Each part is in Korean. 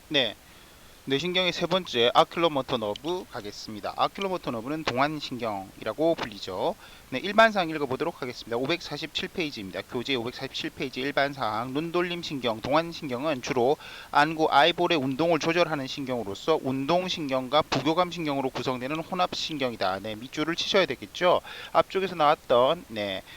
네. 뇌신경의 세 번째 아큘로모터 너브 가겠습니다. 아큘로모터 너브는 동안신경이라고 불리죠. 네, 일반사항 읽어보도록 하겠습니다. 547페이지입니다. 교재 547페이지 일반사항 눈돌림 신경, 동안신경은 주로 안구 아이볼의 운동을 조절하는 신경으로서 운동신경과 부교감 신경으로 구성되는 혼합신경이다. 네, 밑줄을 치셔야 되겠죠. 앞쪽에서 나왔던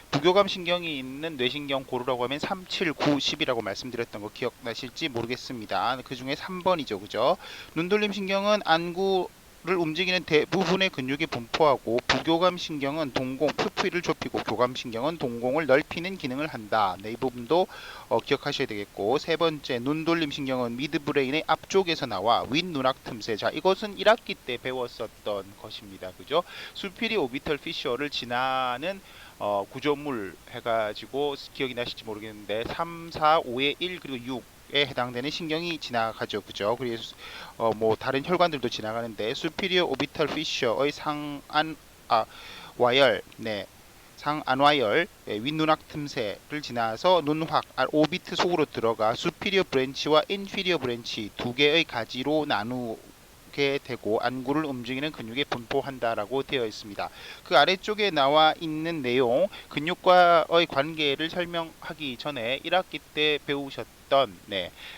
부교감 신경이 있는 뇌신경 고르라고 하면 3, 7, 9, 10이라고 말씀드렸던 거 기억나실지 모르겠습니다. 그 중에 3번이죠. 그죠? 눈돌림 신경은 안구를 움직이는 대부분의 근육에 분포하고 부교감 신경은 동공, 표피를 좁히고 교감 신경은 동공을 넓히는 기능을 한다. 네, 이 부분도 기억하셔야 되겠고, 세 번째 눈돌림 신경은 미드브레인의 앞쪽에서 나와 윗눈악 틈새. 자, 이것은 1학기 때 배웠었던 것입니다. 그죠? 수피리 오비털 피셔를 지나는 구조물 해가지고 기억이 나실지 모르겠는데 3, 4, 5의 1 그리고 6 에 해당되는 신경이 지나가죠. 그죠? 그래서 뭐 다른 혈관들도 지나가는데 superior orbital fissure의 와열, 상안와열, 윗눈악 틈새를 지나서 눈확, 오비트 속으로 들어가 superior branch와 inferior branch 두 개의 가지로 나누게 되고 안구를 움직이는 근육에 분포한다라고 되어 있습니다. 그 아래쪽에 나와 있는 내용, 근육과의 관계를 설명하기 전에 1학기 때 배우셨던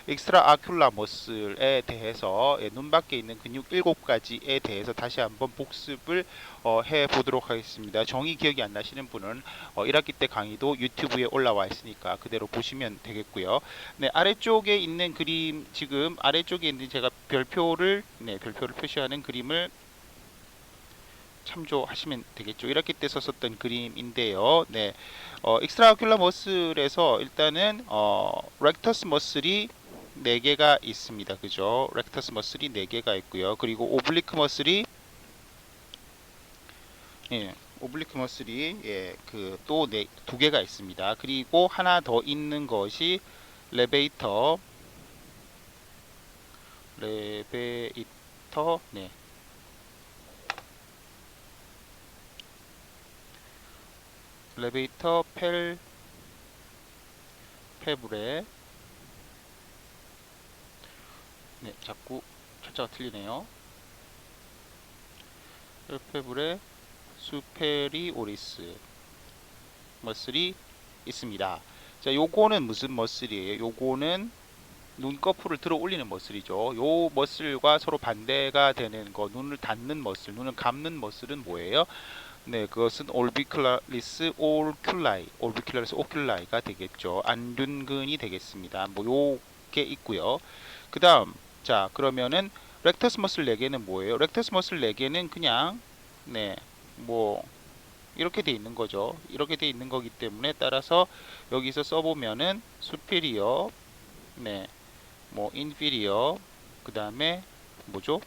익스트라 아큘라 머슬에 대해서 눈 밖에 있는 근육 7가지에 대해서 다시 한번 복습을 해 보도록 하겠습니다. 정의 기억이 안 나시는 분은 1학기 때 강의도 유튜브에 올라와 있으니까 그대로 보시면 되겠고요. 네, 아래쪽에 있는 그림, 지금 아래쪽에 있는 제가 별표를 표시하는 그림을 참조하시면 되겠죠. 1학기 때 썼었던 그림인데요. 네, 익스트라오큘러 머슬에서 일단은 렉터스 머슬이 4개가 있습니다. 그죠? 렉터스 머슬이 4개가 있고요. 그리고 오블리크 머슬이 오블리크 머슬이 그 또 2개가 있습니다. 그리고 하나 더 있는 것이 레베이터 네. 레베이터 페브레 자꾸 철자가 틀리네요. 페브레 수페리오리스 머슬이 있습니다. 자, 요거는 무슨 머슬이에요? 요거는 눈꺼풀을 들어 올리는 머슬이죠. 요 머슬과 서로 반대가 되는 거, 눈을 닫는 머슬, 눈을 감는 머슬은 뭐예요? 네, 그것은 올비클라리스 오큘라이가 되겠죠. 안륜근이 되겠습니다. 뭐 요게 있고요. 그 다음, 자, 그러면은 렉터스 머슬 4개는 뭐예요? 렉터스 머슬 4개는 그냥 뭐 이렇게 돼 있는 거죠. 이렇게 돼 있는 거기 때문에 따라서 여기서 써보면은 수피리어, 뭐 인피리어, 그 다음에 뭐죠?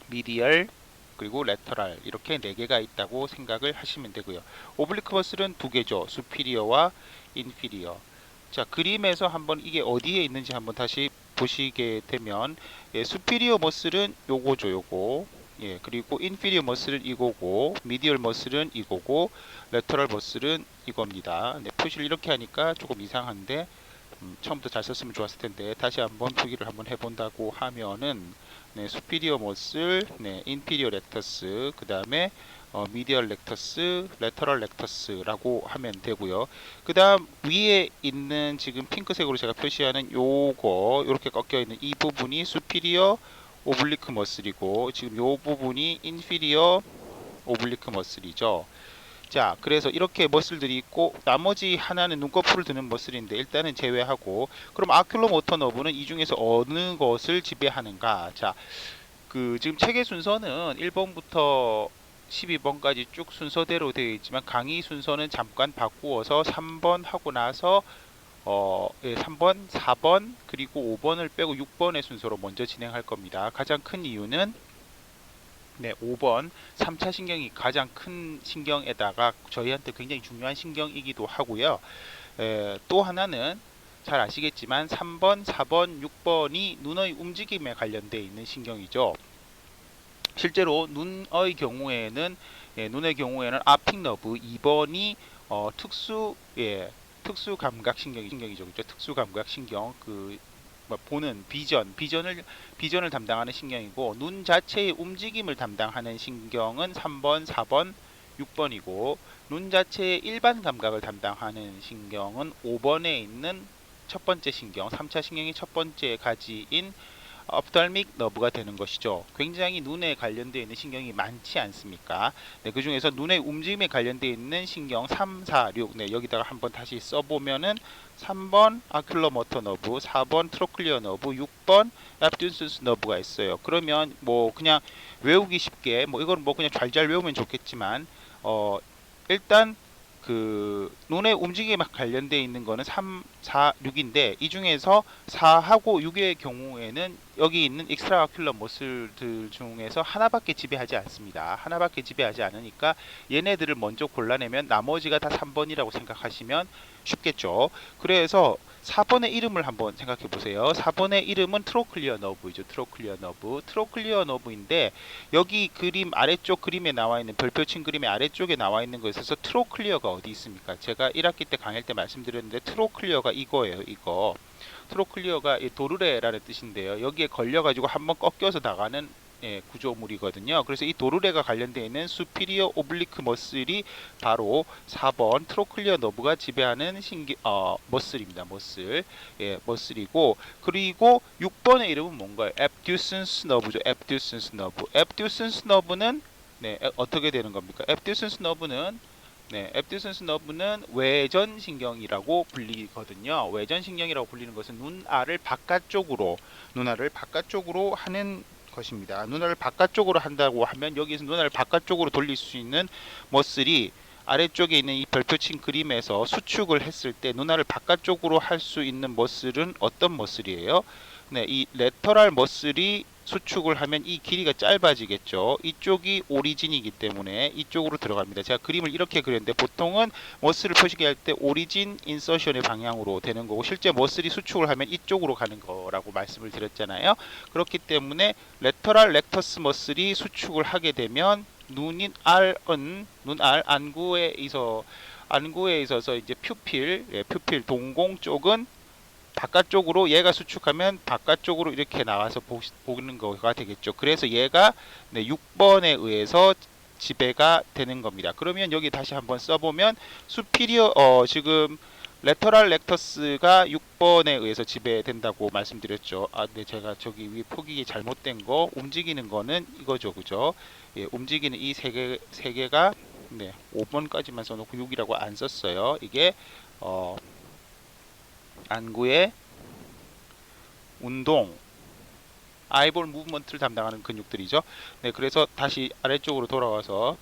미디얼, 그리고 레터럴, 이렇게 4개가 있다고 생각을 하시면 되고요. 오블리크 머슬은 2개죠. 수피리어와 인피리어. 자, 그림에서 한번 이게 어디에 있는지 한번 다시 보시게 되면 수피리어 머슬은 요거죠. 요거. 그리고 인피리어 머슬은 이거고, 미디얼 머슬은 이거고, 레터럴 머슬은 이겁니다. 표시를 이렇게 하니까 조금 이상한데 처음부터 잘 썼으면 좋았을 텐데 다시 한번 표기를 한번 해본다고 하면은 수피리어 머슬, 인피리어 렉터스, 그 다음에 미디얼 렉터스, 레터럴 렉터스라고 하면 되고요. 그 다음 위에 있는 지금 핑크색으로 제가 표시하는 요거 이렇게 꺾여 있는 이 부분이 수피리어 오블리크 머슬이고 지금 요 부분이 인피리어 오블리크 머슬이죠. 자, 그래서 이렇게 머슬들이 있고 나머지 하나는 눈꺼풀을 드는 머슬인데 일단은 제외하고, 그럼 아큘로모터 너브는 이 중에서 어느 것을 지배하는가? 자, 그 지금 책의 순서는 1번부터 12번까지 쭉 순서대로 되어 있지만 강의 순서는 잠깐 바꾸어서 3번 하고 나서 3번, 4번, 그리고 5번을 빼고 6번의 순서로 먼저 진행할 겁니다. 가장 큰 이유는 5번 3차 신경이 가장 큰 신경에다가 저희한테 굉장히 중요한 신경이기도 하고요. 또 하나는 잘 아시겠지만 3번, 4번, 6번이 눈의 움직임에 관련되어 있는 신경이죠. 실제로 눈의 경우에는 아픽 너브 2번이 특수 감각 신경이죠. 그렇죠? 특수 감각 신경, 그 보는 비전을 담당하는 신경이고, 눈 자체의 움직임을 담당하는 신경은 3번, 4번, 6번이고, 눈 자체의 일반 감각을 담당하는 신경은 5번에 있는 첫 번째 신경, 3차 신경이 첫 번째 가지인 ophthalmic nerve가 되는 것이죠. 굉장히 눈에 관련되어 있는 신경이 많지 않습니까? 네, 그 중에서 눈의 움직임에 관련되어 있는 신경 3, 4, 6, 네, 여기다가 한번 다시 써보면은 3번 아큘러모터 너브, 4번 트로클리어 너브, 6번 앱듀센스 너브가 있어요. 그러면 뭐 그냥 외우기 쉽게, 뭐 이걸 뭐 그냥 잘잘 외우면 좋겠지만, 일단 그 눈의 움직임에 관련되어 있는 거는 3, 4, 6인데, 이 중에서 4하고 6의 경우에는 여기 있는 익스트라오큘러 머슬들 중에서 하나밖에 지배하지 않습니다. 하나밖에 지배하지 않으니까 얘네들을 먼저 골라내면 나머지가 다 3번이라고 생각하시면 쉽겠죠. 그래서 4번의 이름을 한번 생각해 보세요. 4번의 이름은 트로클리어 너브이죠. 트로클리어 너브. 트로클리어 너브인데, 여기 그림 아래쪽 그림에 나와 있는 별표친 그림의 아래쪽에 나와 있는 것에서 트로클리어가 어디 있습니까? 제가 1학기 때 강의할 때 말씀드렸는데, 트로클리어가 이거예요. 이거. 트로클리어가 도르래라는 뜻인데요. 여기에 걸려가지고 한번 꺾여서 나가는 구조물이거든요. 그래서 이 도르래가 관련되어 있는 수피리어 오블리크 머슬이 바로 4번 트로클리어 너브가 지배하는 머슬입니다. 머슬. 예, 머슬이고, 그리고 6번의 이름은 뭔가요? 앱듀센스 너브죠. 앱듀센스 너브. 앱듀센스 너브는 네, 어떻게 되는 겁니까? 앱듀센스 너브는 앱듀센스 너브는 외전신경이라고 불리거든요. 외전신경이라고 불리는 것은 눈알을 바깥쪽으로 하는 것입니다. 눈알을 바깥쪽으로 한다고 하면, 여기서 눈알을 바깥쪽으로 돌릴 수 있는 머슬이 아래쪽에 있는 이 별표친 그림에서 수축을 했을 때 눈알을 바깥쪽으로 할 수 있는 머슬은 어떤 머슬이에요? 네, 이 레터럴 머슬이 수축을 하면 이 길이가 짧아지겠죠. 이쪽이 오리진이기 때문에 이쪽으로 들어갑니다. 제가 그림을 이렇게 그렸는데, 보통은 머슬을 표시할 때 오리진 인서션의 방향으로 되는 거고, 실제 머슬이 수축을 하면 이쪽으로 가는 거라고 말씀을 드렸잖아요. 그렇기 때문에 레터럴 렉터스 머슬이 수축을 하게 되면 눈알 안구에 있어서 이제 퓨필 동공 쪽은 바깥쪽으로, 얘가 수축하면 바깥쪽으로 이렇게 나와서 보는 거가 되겠죠. 그래서 얘가 6번에 의해서 지배가 되는 겁니다. 그러면 여기 다시 한번 써보면, 수피리어 지금 레터럴 렉터스가 6번에 의해서 지배된다고 말씀드렸죠. 네, 제가 저기 위 표기 잘못된 거, 움직이는 거는 이거죠, 그죠? 예, 움직이는 이 세 개가 5번까지만 써놓고 6이라고 안 썼어요. 이게 안구의 운동, 아이볼 무브먼트를 담당하는 근육들이죠. 네, 그래서 다시 아래쪽으로 돌아와서,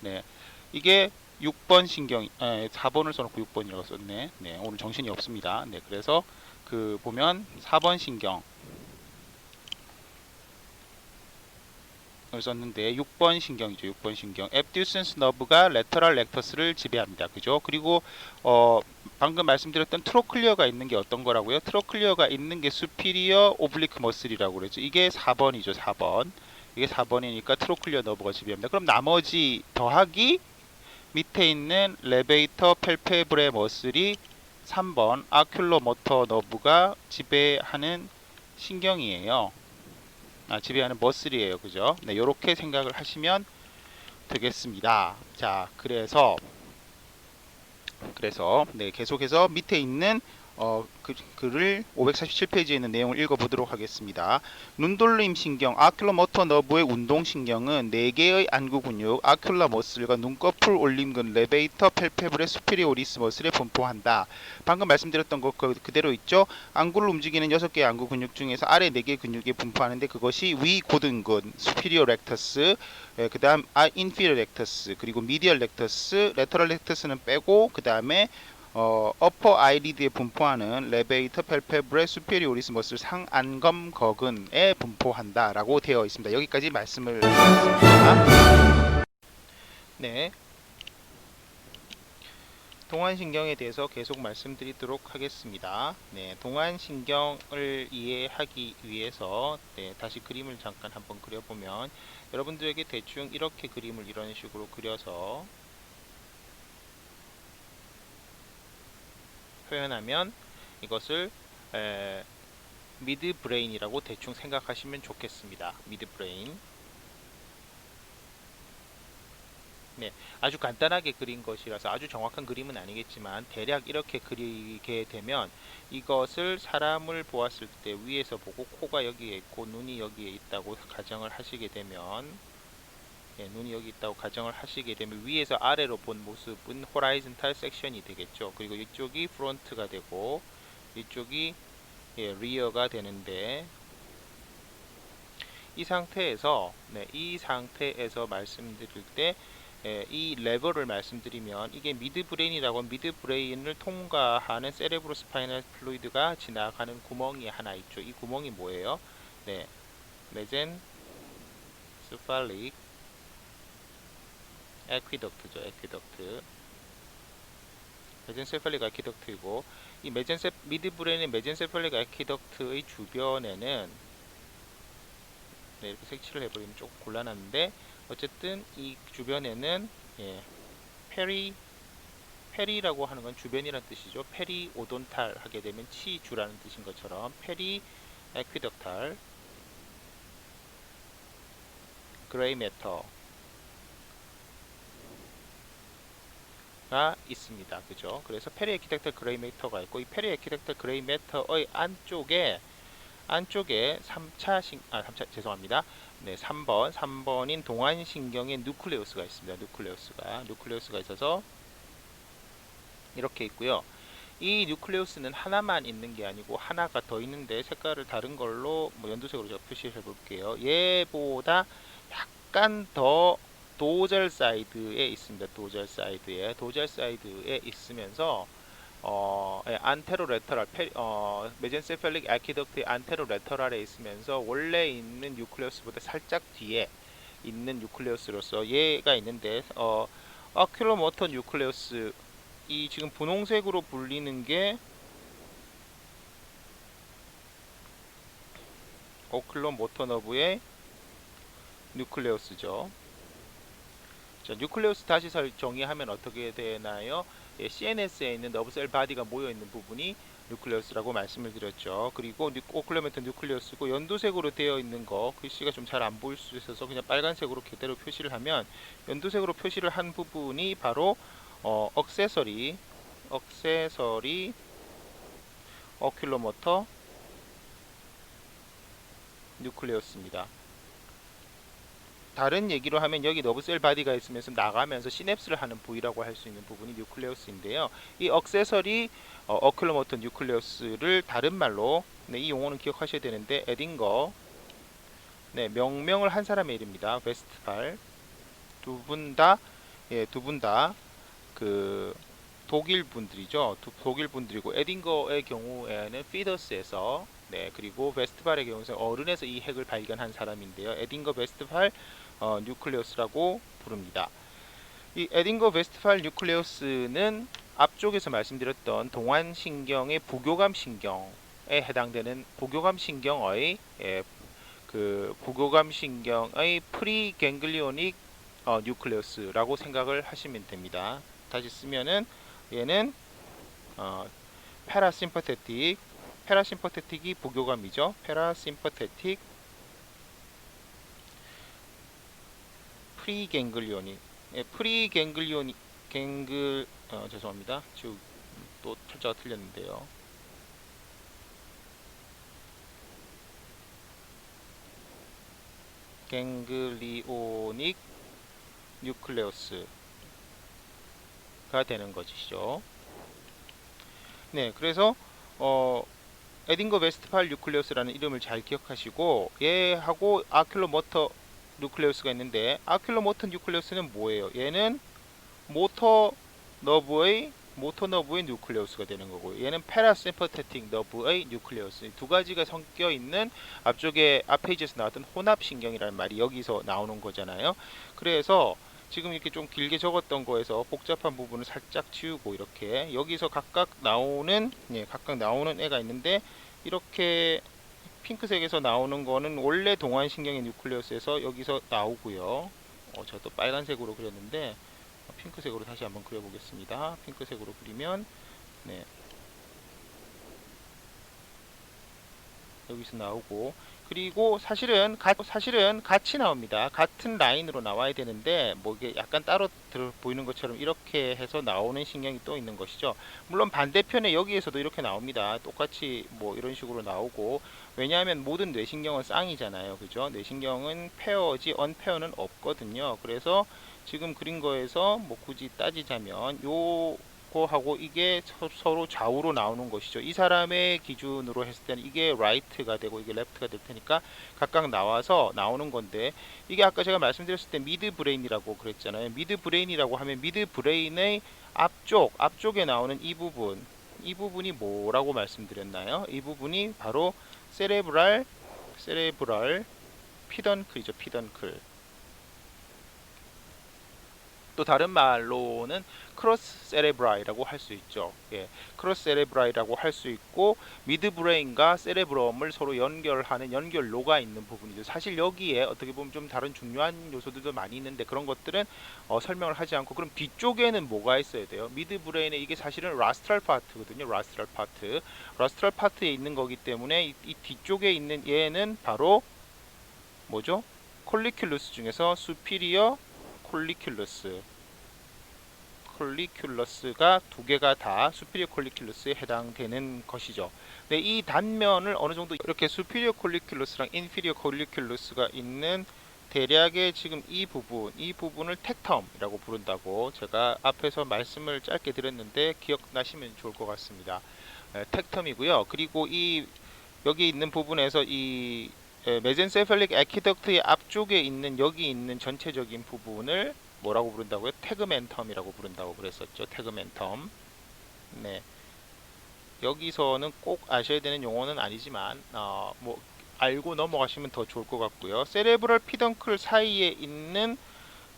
이게 6번 신경, 4번을 써놓고 6번이라고 썼네. 네, 오늘 정신이 없습니다. 네, 그래서 그 보면 4번 신경 을 썼는데 6번 신경이죠. 6번 신경. 앱듀센스 너브가 레터럴 렉터스를 지배합니다. 그죠? 그리고 방금 말씀드렸던 트로클리어가 있는 게 어떤 거라고요? 트로클리어가 있는 게 수피리어 오블리크 머슬이라고 그랬죠. 이게 4번이죠. 4번. 이게 4번이니까 트로클리어 너브가 지배합니다. 그럼 나머지 더하기 밑에 있는 레베이터 펠페브레 머슬이 3번 아큘러모터 너브가 지배하는 신경이에요. 지배하는 머슬이에요. 그죠? 네, 요렇게 생각을 하시면 되겠습니다. 자, 그래서 계속해서 밑에 있는 글을 547페이지에 있는 내용을 읽어보도록 하겠습니다. 눈돌림 신경, 아큘러모터 너브의 운동신경은 4개의 안구 근육, 아큘러 머슬과 눈꺼풀 올림근, 레베이터 펠페브레 수피리오리스 머슬에 분포한다. 방금 말씀드렸던 것 그대로 있죠? 안구를 움직이는 6개의 안구 근육 중에서 아래 4개의 근육에 분포하는데, 그것이 위 고등근, 수피리오 렉터스, 그 다음 인피리어 렉터스, 그리고 미디얼 렉터스, 레터럴 렉터스는 빼고, 그 다음에 어퍼 아이리드에 분포하는 레베이터 펠페브레 수페리오리스 머슬 상안검 거근에 분포한다 라고 되어 있습니다. 여기까지 말씀을 드렸습니다. 네, 동안신경에 대해서 계속 말씀드리도록 하겠습니다. 네, 동안신경을 이해하기 위해서 다시 그림을 잠깐 한번 그려보면, 여러분들에게 대충 이렇게 그림을 이런 식으로 그려서 표현하면, 이것을 미드 브레인이라고 대충 생각하시면 좋겠습니다. 미드 브레인. 네, 아주 간단하게 그린 것이라서 아주 정확한 그림은 아니겠지만 대략 이렇게 그리게 되면 이것을 사람을 보았을 때 위에서 보고 코가 여기에 있고 눈이 여기에 있다고 가정을 하시게 되면 눈이 여기 있다고 가정을 하시게 되면 위에서 아래로 본 모습은 호라이즌탈 섹션이 되겠죠. 그리고 이쪽이 프론트가 되고 이쪽이 리어가 되는데 이 상태에서 말씀드릴 때 이 레버를 말씀드리면 이게 미드 브레인이라고 하면 미드 브레인을 통과하는 세레브로 스파이널 플루이드가 지나가는 구멍이 하나 있죠. 이 구멍이 뭐예요? 네, 메젠세팔릭 에퀴덕트죠. 에퀴덕트. 메젠세팔릭 에퀴덕트이고 이 미드 브레인의 메젠세팔릭 에퀴덕트의 주변에는 이렇게 색칠을 해버리면 조금 곤란한데 어쨌든 이 주변에는 페리라고 하는 건 주변이란 뜻이죠. 페리 오돈탈 하게 되면 치주라는 뜻인 것처럼 페리 에퀴덕탈 그레이 매터가 있습니다. 그죠? 그래서 페리 에퀴덕탈 그레이 매터가 있고 이 페리 에퀴덕탈 그레이 매터의 안쪽에 3차 죄송합니다. 네, 3번인 동안신경의 누클레우스가 있습니다. 누클레우스가 있어서 이렇게 있고요. 이 누클레우스는 하나만 있는 게 아니고 하나가 더 있는데 색깔을 다른 걸로 연두색으로 제가 표시해 볼게요. 얘보다 약간 더 도절 사이드에 있습니다. 도절 사이드에 있으면서 안테로 레터럴 메젠세팔릭 아퀴덕트의 안테로 레터럴에 있으면서 원래 있는 뉴클레우스보다 살짝 뒤에 있는 뉴클레우스로서 얘가 있는데 아큐로모터 뉴클레우스 이 지금 분홍색으로 불리는 게 오클로모터 너브의 뉴클레우스죠. 자, 뉴클레우스 다시 정의하면 어떻게 되나요? CNS에 있는 너브셀 바디가 모여있는 부분이 뉴클레우스라고 말씀을 드렸죠. 그리고 오클로메터 뉴클레우스고 연두색으로 되어 있는 거 글씨가 좀 잘 안 보일 수 있어서 그냥 빨간색으로 그대로 표시를 하면 연두색으로 표시를 한 부분이 바로 억세서리 오큘로모터 뉴클레우스입니다. 다른 얘기로 하면 여기 너브셀 바디가 있으면서 나가면서 시냅스를 하는 부위라고 할 수 있는 부분이 뉴클레우스인데요. 이 억세서리 오큘로모터 뉴클레우스를 다른 말로 이 용어는 기억하셔야 되는데 에딩거 명명을 한 사람의 이름입니다. 웨스트팔 두 분 다 그 독일 분들이죠. 독일 분들이고 에딩거의 경우에는 피더스에서 그리고 웨스트팔의 경우에는 어른에서 이 핵을 발견한 사람인데요. 에딩거 웨스트팔 뉴클레우스라고 부릅니다. 이 에딩거 웨스트팔 뉴클레우스는 앞쪽에서 말씀드렸던 동안신경의 부교감 신경에 해당되는 부교감 신경의 프리갱글리오닉 뉴클레우스라고 생각을 하시면 됩니다. 다시 쓰면은 얘는 패라심퍼테틱이 부교감이죠. 패라심퍼테틱 프리갱글리오닉 죄송합니다. 지금 또 철자가 틀렸는데요. 갱글리오닉 뉴클레우스가 되는 것이죠. 네, 그래서 에딩거 웨스트팔 뉴클레우스라는 이름을 잘 기억하시고 얘하고 아큘로모터 뉴클레우스가 있는데 아큘로모터 뉴클레우스는 뭐예요? 얘는 모터 너브의 뉴클레우스가 되는 거고 얘는 패라심퍼테틱 너브의 뉴클레우스 두 가지가 섞여 있는 앞에 이제서 나왔던 혼합신경이라는 말이 여기서 나오는 거잖아요. 그래서 지금 이렇게 좀 길게 적었던 거에서 복잡한 부분을 살짝 지우고 이렇게 여기서 각각 나오는 애가 있는데 이렇게 핑크색에서 나오는 거는 원래 동안신경의 뉴클레우스에서 여기서 나오고요. 제가 또 빨간색으로 그렸는데 핑크색으로 다시 한번 그려보겠습니다. 핑크색으로 그리면 여기서 나오고, 그리고 사실은 같이 나옵니다. 같은 라인으로 나와야 되는데 뭐 이게 약간 따로 보이는 것처럼 이렇게 해서 나오는 신경이 또 있는 것이죠. 물론 반대편에 여기에서도 이렇게 나옵니다. 똑같이 뭐 이런 식으로 나오고, 왜냐하면 모든 뇌신경은 쌍이잖아요. 그죠? 뇌신경은 페어지 언페어는 없거든요. 그래서 지금 그린 거에서 뭐 굳이 따지자면 요거하고 이게 서로 좌우로 나오는 것이죠. 이 사람의 기준으로 했을 때는 이게 라이트가 되고 이게 레프트가 될 테니까 각각 나와서 나오는 건데, 이게 아까 제가 말씀드렸을 때 미드 브레인이라고 그랬잖아요. 미드 브레인이라고 하면 미드 브레인의 앞쪽에 나오는 이 부분이 뭐라고 말씀드렸나요? 이 부분이 바로 세레브랄 피던클이죠. 피던클. 또 다른 말로는 크로스 세레브라이라고 할 수 있죠. 예, 크로스 세레브라이라고 할 수 있고, 미드 브레인과 세레브럼을 서로 연결하는 연결로가 있는 부분이죠. 사실 여기에 어떻게 보면 좀 다른 중요한 요소들도 많이 있는데 그런 것들은 설명을 하지 않고, 그럼 뒤쪽에는 뭐가 있어야 돼요? 미드 브레인에 이게 사실은 라스트랄 파트거든요. 라스트랄 파트에 있는 거기 때문에 이 뒤쪽에 있는 얘는 바로 뭐죠? 콜리큘러스 중에서 수피리어 콜리큘러스가 두 개가 다 수피리어 콜리큘러스에 해당되는 것이죠. 네, 이 단면을 어느 정도 이렇게 수피리어 콜리큘러스랑 인피리어 콜리큘러스가 있는 대략의 지금 이 부분을 텍텀이라고 부른다고 제가 앞에서 말씀을 짧게 드렸는데 기억나시면 좋을 것 같습니다. 텍텀이고요. 그리고 이 여기 있는 부분에서 이 메젠세팔릭 에퀴덕트의 앞쪽에 있는 여기 있는 전체적인 부분을 뭐라고 부른다고요? 태그멘텀이라고 부른다고 그랬었죠. 태그멘텀. 네. 여기서는 꼭 아셔야 되는 용어는 아니지만 뭐 알고 넘어가시면 더 좋을 것 같고요. 세레브럴 피덩클 사이에 있는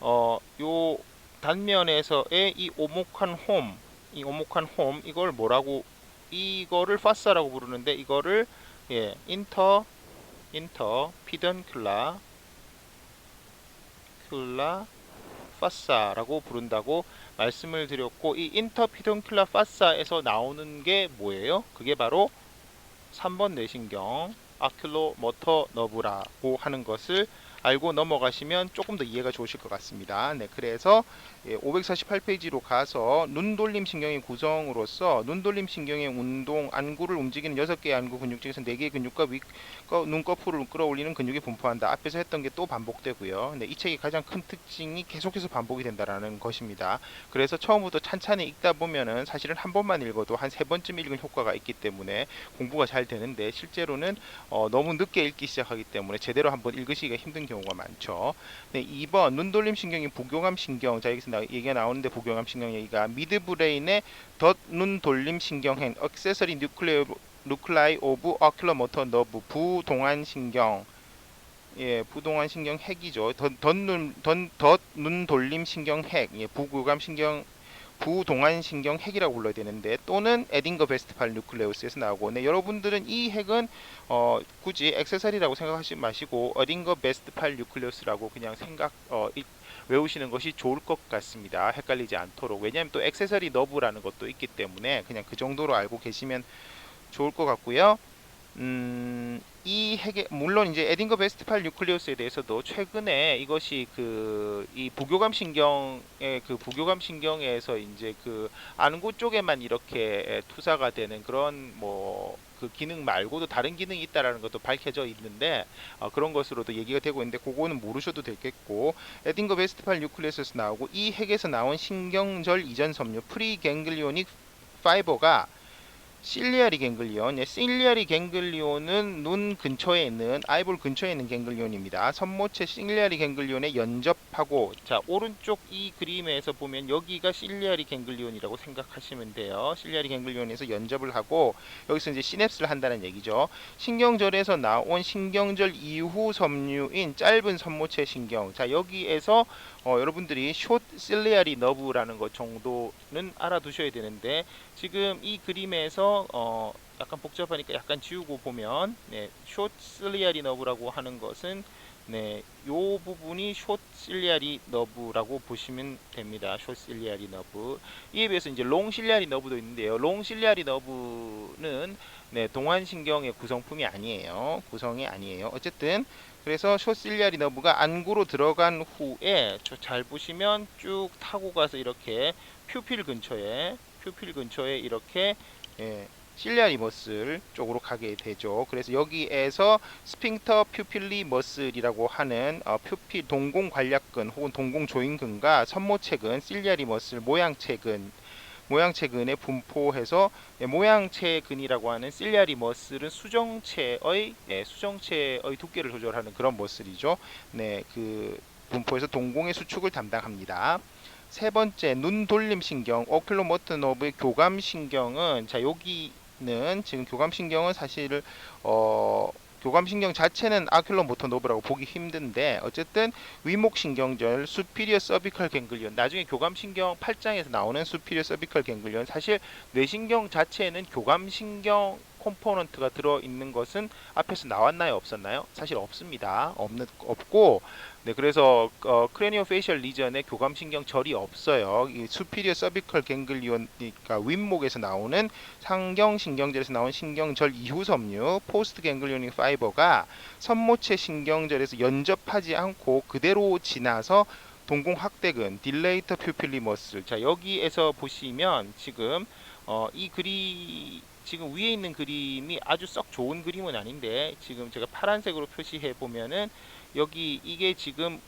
요 단면에서의 이 오목한 홈, 이걸 뭐라고, 이거를 파사라고 부르는데 이거를 인터 피던큘라 파사라고 부른다고 말씀을 드렸고, 이 인터 피던큘라 파사에서 나오는 게 뭐예요? 그게 바로 3번 뇌신경 아큘로 모터 너브라고 하는 것을 알고 넘어가시면 조금 더 이해가 좋으실 것 같습니다. 네, 그래서 548페이지로 가서 눈돌림 신경의 구성으로서 눈돌림 신경의 운동, 안구를 움직이는 6개의 안구 근육 중에서 4개의 근육과 눈꺼풀을 끌어올리는 근육이 분포한다. 앞에서 했던 게 또 반복되고요. 네, 이 책의 가장 큰 특징이 계속해서 반복이 된다는 것입니다. 그래서 처음부터 찬찬히 읽다 보면은 사실은 한 번만 읽어도 한 3번쯤 읽은 효과가 있기 때문에 공부가 잘 되는데, 실제로는 너무 늦게 읽기 시작하기 때문에 제대로 한번 읽으시기가 힘든 경우가 많죠. 네, 2번 눈돌림 신경이 부교감 신경. 자, 여기서 얘기가 나오는데 부교감 신경 얘기가 미드브레인의 덧눈돌림 신경행 액세서리 누클라이 오브 어큘러 모터 너브 부동안 신경. 부동안 신경 핵이죠. 덧눈 돌림 신경 핵. 부교감 신경 부동안 신경 핵이라고 불러야 되는데, 또는 에딩거 베스트팔 뉴클레우스에서 나오고, 네, 여러분들은 이 핵은 굳이 액세서리라고 생각하지 마시고 에딩거 베스트팔 뉴클레우스라고 그냥 외우시는 것이 좋을 것 같습니다. 헷갈리지 않도록. 왜냐하면 또 액세서리 너브라는 것도 있기 때문에 그냥 그 정도로 알고 계시면 좋을 것 같고요. 이 핵의, 물론 이제 에딩거 베스트팔 뉴클리우스에 대해서도 최근에 이것이 이 부교감 신경에서 이제 그 안구 쪽에만 이렇게 투사가 되는 그런 뭐 그 기능 말고도 다른 기능이 있다라는 것도 밝혀져 있는데, 그런 것으로도 얘기가 되고 있는데 그거는 모르셔도 되겠고, 에딩거 베스트팔 뉴클리우스에서 나오고 이 핵에서 나온 신경절 이전 섬유 프리갱글리오닉 파이버가 실리아리 갱글리온. 실리아리 갱글리온은 눈 근처에 있는 아이볼 근처에 있는 갱글리온입니다. 선모체 실리아리 갱글리온에 연접하고, 자, 오른쪽 이 그림에서 보면 여기가 실리아리 갱글리온이라고 생각하시면 돼요. 실리아리 갱글리온에서 연접을 하고 여기서 이제 시냅스를 한다는 얘기죠. 신경절에서 나온 신경절 이후 섬유인 짧은 선모체 신경. 자, 여기에서 여러분들이 숏 실리아리 너브라는 것 정도는 알아두셔야 되는데, 지금 이 그림에서 그래서 약간 복잡하니까 약간 지우고 보면 네, 숏 실리아리 너브라고 하는 것은 네, 요 부분이 숏 실리아리 너브라고 보시면 됩니다. 숏 실리아리 너브. 이에 비해서 이제 롱 실리아리 너브도 있는데요. 롱 실리아리 너브는 네, 동안신경의 구성품이 아니에요. 구성이 아니에요. 어쨌든 그래서 숏 실리아리 너브가 안구로 들어간 후에 잘 보시면 쭉 타고 가서 이렇게 퓨필 근처에 이렇게 예, 실리아리 머슬 쪽으로 가게 되죠. 그래서 여기에서 스핑터 퓨필리 머슬이라고 하는 퓨필 동공 관략근 혹은 동공 조인근과 선모체근, 실리아리 머슬 모양체근에 분포해서 모양체근이라고 하는 실리아리 머슬은 수정체의 두께를 조절하는 그런 머슬이죠. 네, 그 분포해서 동공의 수축을 담당합니다. 세 번째, 눈 돌림 신경, 오큘로모터 너브의 교감 신경은 자 여기는 지금 교감 신경은 사실 교감 신경 자체는 아큘러 모터 노브라고 보기 힘든데 어쨌든 위목 신경절 수피리어 서비컬 갱글리온 나중에 교감 신경 8장에서 나오는 수피리어 서비컬 갱글리온 사실 뇌신경 자체에는 교감 신경 컴포넌트가 들어 있는 것은 앞에서 나왔나요 없었나요? 사실 없습니다. 없고 네, 그래서 크레니오 페이셜 리전에 교감신경 절이 없어요. 이 수피리어 서비컬 갱글리온, 그러니까 윗목에서 나오는 상경신경절에서 나온 신경절 이후 섬유, 포스트 갱글리오닉 파이버가 선모체 신경절에서 연접하지 않고 그대로 지나서 동공 확대근, 딜레이터 퓨필리 머슬. 자, 여기에서 보시면 지금 지금 위에 있는 그림이 아주 썩 좋은 그림은 아닌데 지금 제가 파란색으로 표시해 보면은 여기 이게 지금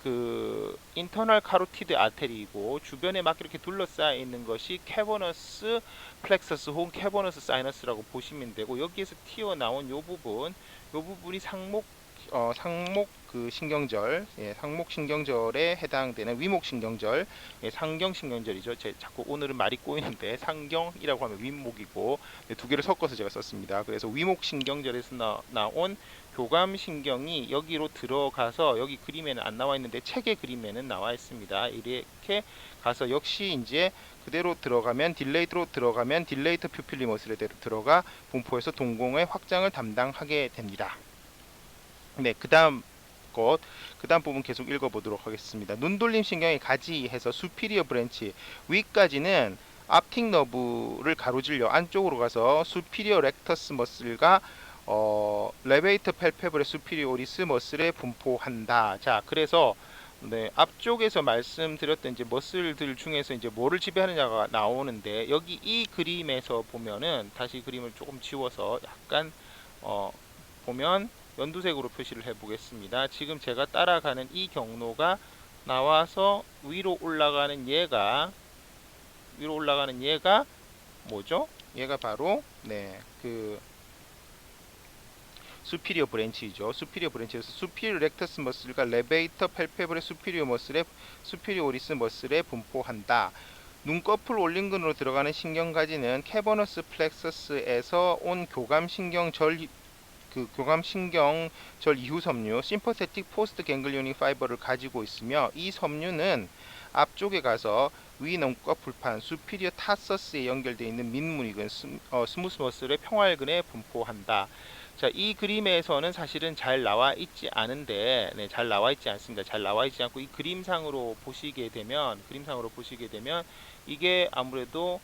그 인터널 카로티드 아테리이고 주변에 막 이렇게 둘러싸여 있는 것이 캐버너스 플렉서스 혹은 캐버너스 사이너스라고 보시면 되고 여기에서 튀어나온 요 부분이 상목 그 신경절, 상목 신경절에 해당되는 위목 신경절, 상경 신경절이죠. 제 자꾸 오늘은 말이 꼬이는데 상경이라고 하면 윗목이고 두 개를 섞어서 제가 썼습니다. 그래서 위목 신경절에서 나온 교감 신경이 여기로 들어가서 여기 그림에는 안 나와 있는데 책의 그림에는 나와 있습니다. 이렇게 가서 역시 이제 그대로 들어가면 딜레이터 퓨필리 머슬에 들어가 분포해서 동공의 확장을 담당하게 됩니다. 네, 그다음 부분 계속 읽어보도록 하겠습니다. 눈돌림 신경의 가지해서 수피리어 브랜치 위까지는 앞틱 너브를 가로질려 안쪽으로 가서 수피리어 렉터스 머슬과 레베이터 펠페브레 수피리오리스 머슬에 분포한다. 자, 그래서 네, 앞쪽에서 말씀드렸던 이제 머슬들 중에서 이제 뭐를 지배하느냐가 나오는데 여기 이 그림에서 보면은 다시 그림을 조금 지워서 약간 보면 연두색으로 표시를 해 보겠습니다. 지금 제가 따라가는 이 경로가 나와서 위로 올라가는 얘가 뭐죠? 얘가 바로 그 수피리어 브랜치이죠. 수피리어 브랜치에서 수피리어 렉터스 머슬과 레베이터 팔페브레 수피리어 머슬의 수피리오리스 머슬에 분포한다. 눈꺼풀 올림근으로 들어가는 신경가지는 캐버너스 플렉서스에서 온 교감신경절 이후 섬유 심퍼세틱 포스트 갱글리오닉 파이버를 가지고 있으며 이 섬유는 앞쪽에 가서 위 눈꺼풀판 수피리어 타서스에 연결되어 있는 민물이근 스무스 머슬의 평활근에 분포한다. 자, 이 그림에서는 사실은 잘 나와 있지 않은데, 잘 나와 있지 않습니다. 잘 나와 있지 않고 이 그림상으로 보시게 되면 이게 아무래도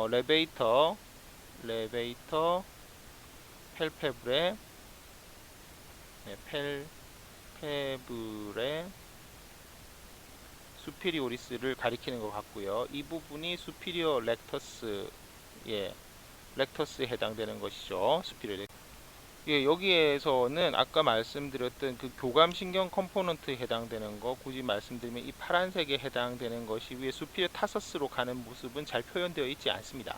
레베이터 펠페브레 수피리오리스를 가리키는 것 같고요. 이 부분이 수피리어 렉터스에 해당되는 것이죠. 수피리어 여기에서는 아까 말씀드렸던 그 교감신경 컴포넌트에 해당되는 거 굳이 말씀드리면 이 파란색에 해당되는 것이 위에 수피리어 타서스로 가는 모습은 잘 표현되어 있지 않습니다.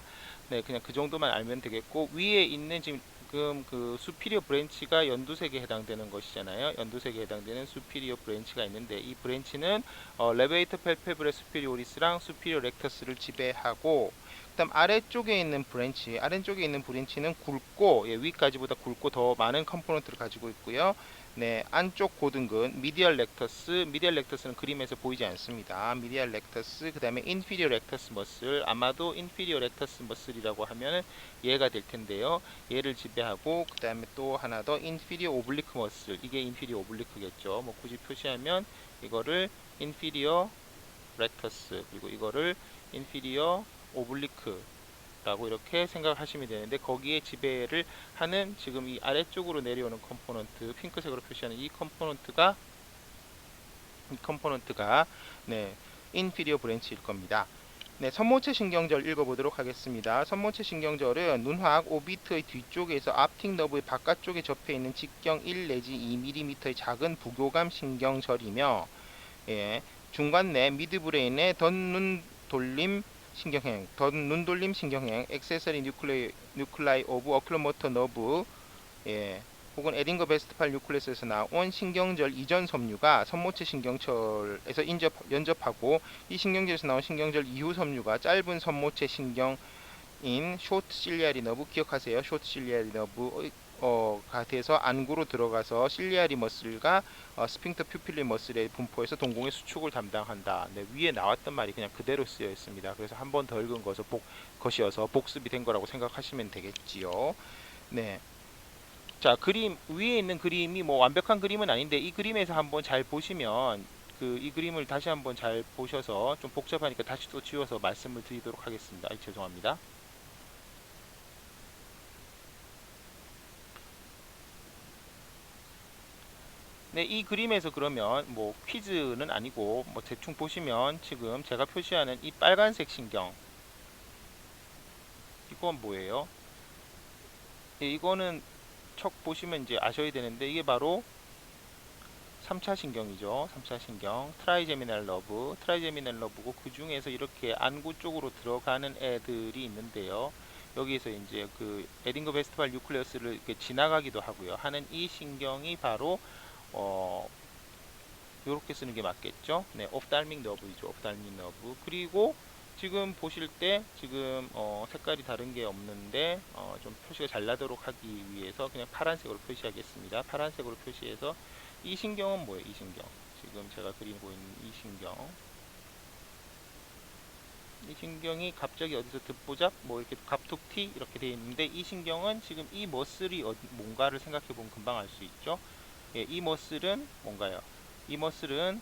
네, 그냥 그 정도만 알면 되겠고 위에 있는 지금 그 수피리어 브랜치가 연두색에 해당되는 것이잖아요. 연두색에 해당되는 수피리어 브랜치가 있는데 이 브랜치는 레베이터 펠페브레 수피리오리스랑 수피리어 렉터스를 지배하고 그다음 아래쪽에 있는 브랜치, 아래쪽에 있는 브랜치는 굵고 위까지보다 굵고 더 많은 컴포넌트를 가지고 있고요. 네, 안쪽 고등근 미디얼 렉터스, 미디얼 렉터스는 그림에서 보이지 않습니다. 미디얼 렉터스, 그 다음에 인피리어 렉터스 머슬, 아마도 인피리어 렉터스 머슬이라고 하면 얘가 될 텐데요. 얘를 지배하고 그 다음에 또 하나 더 인피리어 오블리크 머슬, 이게 인피리어 오블리크겠죠. 뭐 굳이 표시하면 이거를 인피리어 렉터스, 그리고 이거를 인피리어 오블리크 라고 이렇게 생각하시면 되는데, 거기에 지배를 하는 지금 이 아래쪽으로 내려오는 컴포넌트, 핑크색으로 표시하는 이 컴포넌트가 네, 인피리어 브랜치일 겁니다. 네, 선모체 신경절 읽어보도록 하겠습니다. 선모체 신경절은 눈확 오비트의 뒤쪽에서 앞틱 너브의 바깥쪽에 접해 있는 직경 1 내지 2mm의 작은 부교감 신경절이며, 예, 중간 내 미드브레인의 덧눈 돌림 신경행, 덧눈 돌림 신경행, 액세서리 뉴클라이 오브 어클로모터 너브, 예, 혹은 에딩거 베스트팔 뉴클레스에서 나온 신경절 이전 섬유가 선모체 신경철에서 연접하고, 이 신경절에서 나온 신경절 이후 섬유가 짧은 선모체 신경인 쇼트 실리아리 너브, 기억하세요. 쇼트 실리아리 너브 가 돼서 안구로 들어가서 실리아리 머슬과 스핑터 퓨필리 머슬의 분포에서 동공의 수축을 담당한다. 네, 위에 나왔던 말이 그냥 그대로 쓰여 있습니다. 그래서 한 번 더 읽은 것이어서 복습이 된 거라고 생각하시면 되겠지요. 네. 자, 그림 위에 있는 그림이 뭐 완벽한 그림은 아닌데, 이 그림에서 한번 잘 보시면 이 그림을 다시 한번 잘 보셔서, 좀 복잡하니까 다시 또 지워서 말씀을 드리도록 하겠습니다. 죄송합니다. 네, 이 그림에서 그러면 뭐 퀴즈는 아니고 뭐 대충 보시면 지금 제가 표시하는 이 빨간색 신경, 이건 뭐예요? 예, 이거는 척 보시면 이제 아셔야 되는데, 이게 바로 3차 신경이죠. 3차 신경 트라이제미널 러브, 트라이제미널 러브고, 그 중에서 이렇게 안구 쪽으로 들어가는 애들이 있는데요. 여기에서 이제 그 에딩거 베스트발 뉴클레어스를 이렇게 지나가기도 하고요. 하는 이 신경이 바로 이렇게 쓰는 게 맞겠죠. 네, 옵탈믹 너브이죠. 옵탈믹 너브. 그리고 지금 보실 때 지금 색깔이 다른 게 없는데 좀 표시가 잘 나도록 하기 위해서 그냥 파란색으로 표시하겠습니다. 파란색으로 표시해서, 이 신경은 뭐예요? 이 신경. 지금 제가 그리고 있는 이 신경. 이 신경이 갑자기 어디서 듣보잡 뭐 이렇게 갑툭튀 이렇게 되어 있는데, 이 신경은 지금 이 머슬이 뭔가를 생각해 보면 금방 알 수 있죠. 예, 이 머슬은 뭔가요? 이 머슬은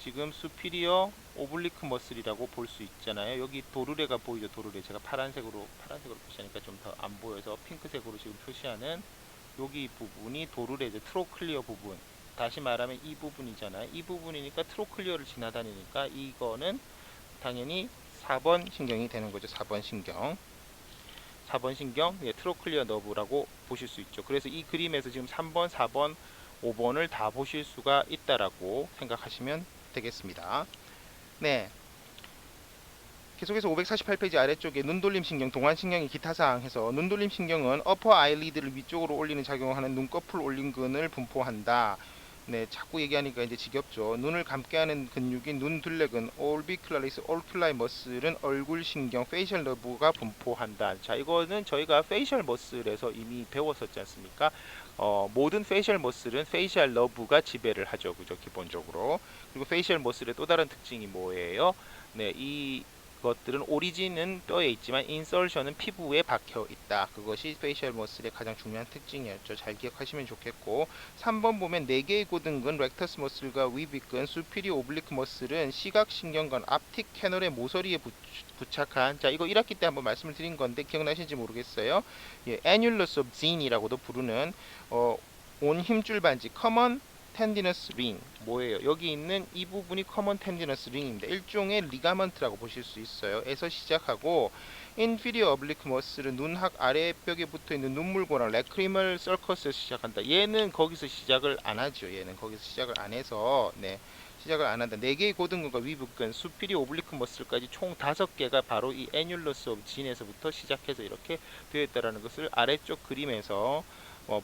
지금 수피리어 오블리크 머슬이라고 볼 수 있잖아요. 여기 도르래가 보이죠. 도르래. 제가 파란색으로 표시하니까 좀 더 안 보여서 핑크색으로 지금 표시하는 여기 부분이 도르래죠. 트로클리어 부분. 다시 말하면 이 부분이잖아요. 이 부분이니까 트로클리어를 지나다니니까 이거는 당연히 4번 신경이 되는 거죠. 4번 신경. 4번 신경, 예, 트로클리어 너브라고 보실 수 있죠. 그래서 이 그림에서 지금 3번, 4번, 5번을 다 보실 수가 있다라고 생각하시면 되겠습니다. 네. 계속해서 548페이지 아래쪽에 눈돌림 신경, 동안신경의 기타 사항 해서, 눈돌림 신경은 어퍼 아이리드를 위쪽으로 올리는 작용을 하는 눈꺼풀 올림근을 분포한다. 네, 자꾸 얘기하니까 이제 지겹죠. 눈을 감게 하는 근육인 눈둘레근, 올비큘라리스 올큘라이 머슬은 얼굴 신경, 페이셜 너브가 분포한다. 자, 이거는 저희가 페이셜 머슬에서 이미 배웠었지 않습니까? 모든 페이셜 머슬은 페이셜 너브가 지배를 하죠. 그죠? 기본적으로. 그리고 페이셜 머슬의 또 다른 특징이 뭐예요? 네, 이 것들은 오리진은 뼈에 있지만 인설션은 피부에 박혀 있다. 그것이 페이셜 머슬의 가장 중요한 특징이었죠. 잘 기억하시면 좋겠고, 3번 보면 4개의 고등근, 렉터스 머슬과 위비근, 수피리 오블리크 머슬은 시각신경관 앞틱 캐널의 모서리에 부착한, 자, 이거 1학기 때 한번 말씀을 드린 건데 기억나시는지 모르겠어요. 예, annulus of Zin이라고도 부르는 온 힘줄 반지, 커먼 텐디너스 링, 뭐예요? 여기 있는 이 부분이 커먼 텐디너스 링입니다. 일종의 리가먼트라고 보실 수 있어요. 에서 시작하고, 인피리어 어블리크 머슬은 눈학 아래벽에 붙어 있는 눈물고랑 레크리멀 서커스에서 시작한다. 얘는 거기서 시작을 안 하죠. 얘는 거기서 시작을 안 해서, 네, 시작을 안 한다. 4개의 고등근과 위부근, 수피리어 오블리크 머슬까지 총 5개가 바로 이 애뉴러스 오브 진에서부터 시작해서 이렇게 되어 있다는 것을 아래쪽 그림에서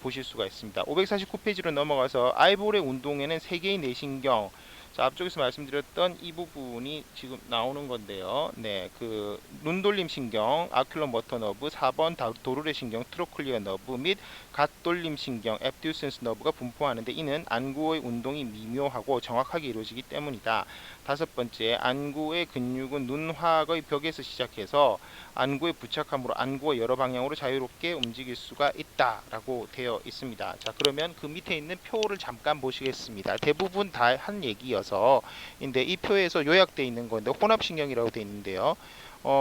보실 수가 있습니다. 549페이지로 넘어가서 아이볼의 운동에는 3개의 내신경, 자, 앞쪽에서 말씀드렸던 이 부분이 지금 나오는 건데요. 네, 그 눈돌림 신경, 아큘러 모터 너브, 4번 도르래 신경, 트로클리어 너브 및 갓돌림 신경, 앱듀센스 너브가 분포하는데 이는 안구의 운동이 미묘하고 정확하게 이루어지기 때문이다. 다섯 번째, 안구의 근육은 눈화학의 벽에서 시작해서 안구에 부착함으로 안구의 여러 방향으로 자유롭게 움직일 수가 있다라고 되어 있습니다. 자, 그러면 그 밑에 있는 표를 잠깐 보시겠습니다. 대부분 다 한 얘기여서 인데 이 표에서 요약되어 있는 건데 혼합신경이라고 되어 있는데요.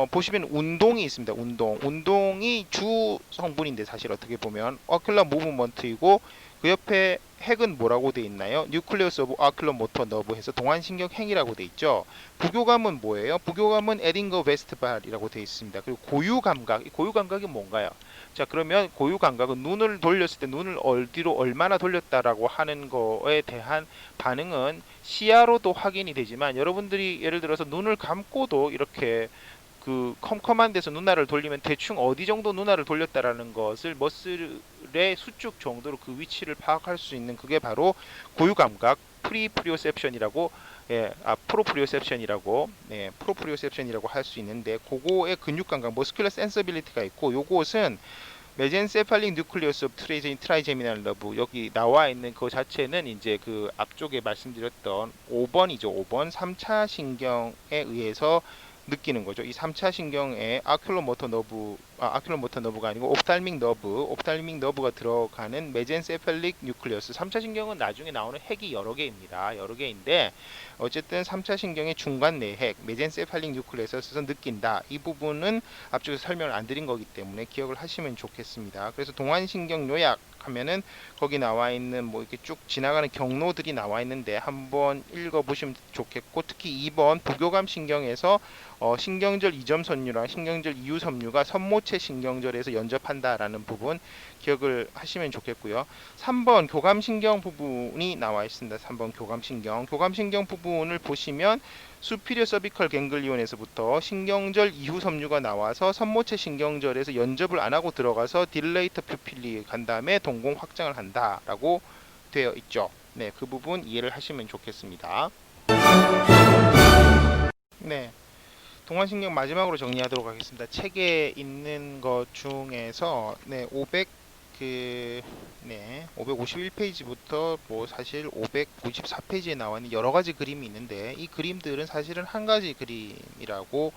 보시면 운동이 있습니다. 운동이 주 성분인데 사실 어떻게 보면 어큘러 무브먼트이고 그 옆에 핵은 뭐라고 되어 있나요? 뉴클레우스 오브 아큘러 모터 너브 해서 동안신경 행이라고 되어 있죠. 부교감은 뭐예요? 부교감은 에딩거 베스트발이라고 되어 있습니다. 그리고 고유감각, 고유감각이 뭔가요? 자, 그러면 고유감각은 눈을 돌렸을 때 눈을 어디로 얼마나 돌렸다라고 하는 거에 대한 반응은 시야로도 확인이 되지만 여러분들이 예를 들어서 눈을 감고도 이렇게 그 컴컴한 데서 눈알을 돌리면 대충 어디 정도 눈알을 돌렸다라는 것을 머슬의 수축 정도로 그 위치를 파악할 수 있는 그게 바로 고유감각 프리프리오셉션이라고 프로프리오셉션이라고 프로프리오셉션이라고 할 수 있는데 그거의 근육감각 머스큘러 센서빌리티가 있고 요것은 메젠세팔릭 뉴클리어스 오브 트라이제미널 러브 여기 나와 있는 그 자체는 이제 그 앞쪽에 말씀드렸던 5번이죠. 5번 3차 신경에 의해서 느끼는 거죠. 이 3차 신경에 아큘러 모터 너브가 아니고 옵탈믹 너브가 들어가는 메젠세팔릭 뉴클리어스. 3차 신경은 나중에 나오는 핵이 여러 개입니다. 여러 개인데 어쨌든 3차 신경의 중간 내핵 메젠세팔릭 뉴클리어스에서 느낀다. 이 부분은 앞쪽에서 설명을 안 드린 거기 때문에 기억을 하시면 좋겠습니다. 그래서 동안신경 요약 하면은 거기 나와 있는 뭐 이렇게 쭉 지나가는 경로들이 나와 있는데 한번 읽어보시면 좋겠고 특히 2번 부교감 신경에서 신경절 이점 섬유랑 신경절 이후 섬유가 선모체 신경절에서 연접한다라는 부분 기억을 하시면 좋겠고요. 3번 교감신경 부분이 나와 있습니다. 3번 교감신경. 교감신경 부분을 보시면 수피리어 서비컬 갱글리온에서부터 신경절 이후 섬유가 나와서 선모체 신경절에서 연접을 안 하고 들어가서 딜레이터 퓨필리 간 다음에 동공 확장을 한다라고 되어 있죠. 네, 그 부분 이해를 하시면 좋겠습니다. 네. 동안신경 마지막으로 정리하도록 하겠습니다. 책에 있는 것 중에서 551페이지부터 뭐 사실 594페이지에 나와 있는 여러 가지 그림이 있는데 이 그림들은 사실은 한 가지 그림이라고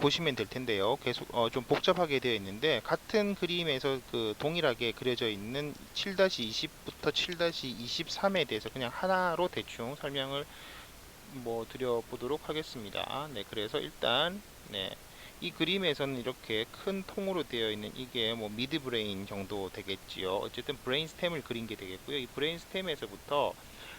보시면 될 텐데요. 계속 좀 복잡하게 되어 있는데 같은 그림에서 그 동일하게 그려져 있는 7-20부터 7-23에 대해서 그냥 하나로 대충 설명을 뭐 드려보도록 하겠습니다. 네, 그래서 일단 이 그림에서는 이렇게 큰 통으로 되어 있는 이게 뭐 미드 브레인 정도 되겠지요. 어쨌든 브레인 스템을 그린 게 되겠고요. 이 브레인 스템에서부터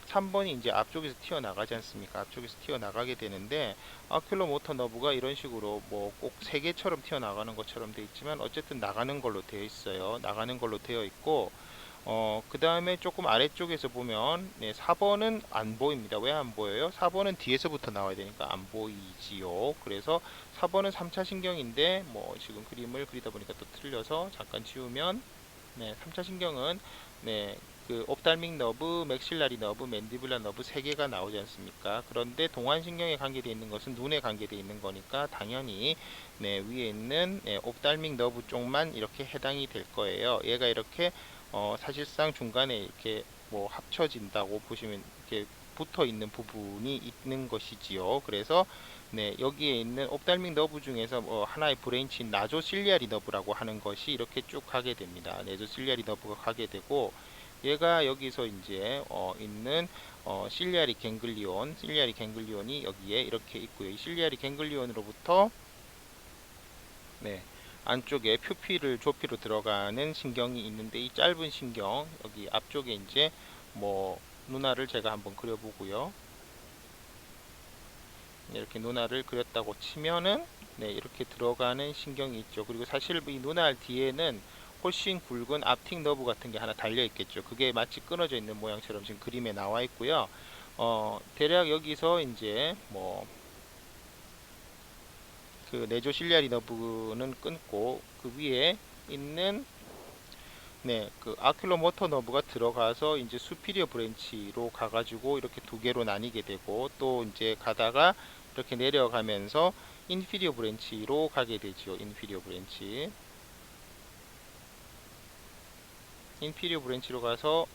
3번이 이제 앞쪽에서 튀어나가지 않습니까? 앞쪽에서 튀어나가게 되는데 아큘러 모터 너브가 이런 식으로 뭐 꼭 세 개처럼 튀어나가는 것처럼 되어 있지만 어쨌든 나가는 걸로 되어 있어요. 나가는 걸로 되어 있고 그 다음에 조금 아래쪽에서 보면 4번은 안 보입니다. 왜 안 보여요? 4번은 뒤에서부터 나와야 되니까 안 보이지요. 그래서 4번은 3차 신경인데 뭐 지금 그림을 그리다 보니까 또 틀려서 잠깐 지우면 3차 신경은 그 옵탈믹 너브, 맥실라리 너브, 맨디블라 너브 3개가 나오지 않습니까? 그런데 동안신경에 관계되어 있는 것은 눈에 관계되어 있는 거니까 당연히 위에 있는 옵탈믹 너브 쪽만 이렇게 해당이 될 거예요. 얘가 이렇게 사실상 중간에 이렇게 뭐 합쳐진다고 보시면 이렇게 붙어 있는 부분이 있는 것이지요. 그래서 여기에 있는 옵탈믹 너브 중에서 하나의 브레인치인 나조실리아리 너브라고 하는 것이 이렇게 쭉 가게 됩니다. 나조실리아리 너브가 가게 되고 얘가 여기서 이제 있는 실리아리 갱글리온이 여기에 이렇게 있고요. 이 실리아리 갱글리온으로부터 안쪽에 퓨피를 조피로 들어가는 신경이 있는데 이 짧은 신경 여기 앞쪽에 이제 뭐 눈알을 제가 한번 그려보고요. 이렇게 눈알을 그렸다고 치면은 이렇게 들어가는 신경이 있죠. 그리고 사실 이 눈알 뒤에는 훨씬 굵은 앞틱 너브 같은 게 하나 달려 있겠죠. 그게 마치 끊어져 있는 모양처럼 지금 그림에 나와 있고요. 대략 여기서 이제 뭐 그 네조실리아리 너브는 끊고 그 위에 있는 네, 그 아큘러 모터 너브가 들어가서 이제 수피리어 브랜치로 가가지고 이렇게 두 개로 나뉘게 되고, 또 이제 가다가 이렇게 내려가면서 인피리어 브랜치로 가게 되죠. 인피리어 브랜치. 인피리어 브랜치로 가서,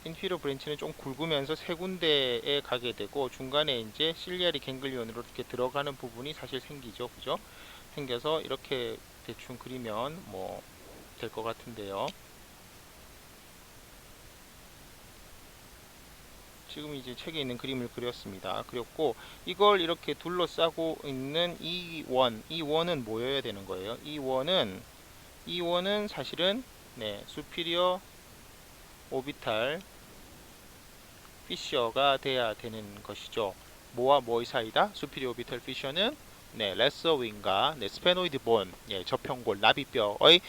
인피리어 브랜치는 좀 굵으면서 세 군데에 가게 되고, 중간에 이제 실리아리 갱글리온으로 이렇게 들어가는 부분이 사실 생기죠. 그죠? 생겨서 이렇게 대충 그리면 뭐 될 것 같은데요. 지금 이제 책에 있는 그림을 그렸습니다. 그렸고, 이걸 이렇게 둘러싸고 있는 이 원은 뭐여야 되는 거예요? 이 원은 사실은 네, 수피리어 오비탈 피셔가 돼야 되는 것이죠. 뭐와 뭐의 사이다? 수피리어 오비탈 피셔는 네, 레서 윙과 네, 스페노이드 본, 예, 저평골 나비뼈의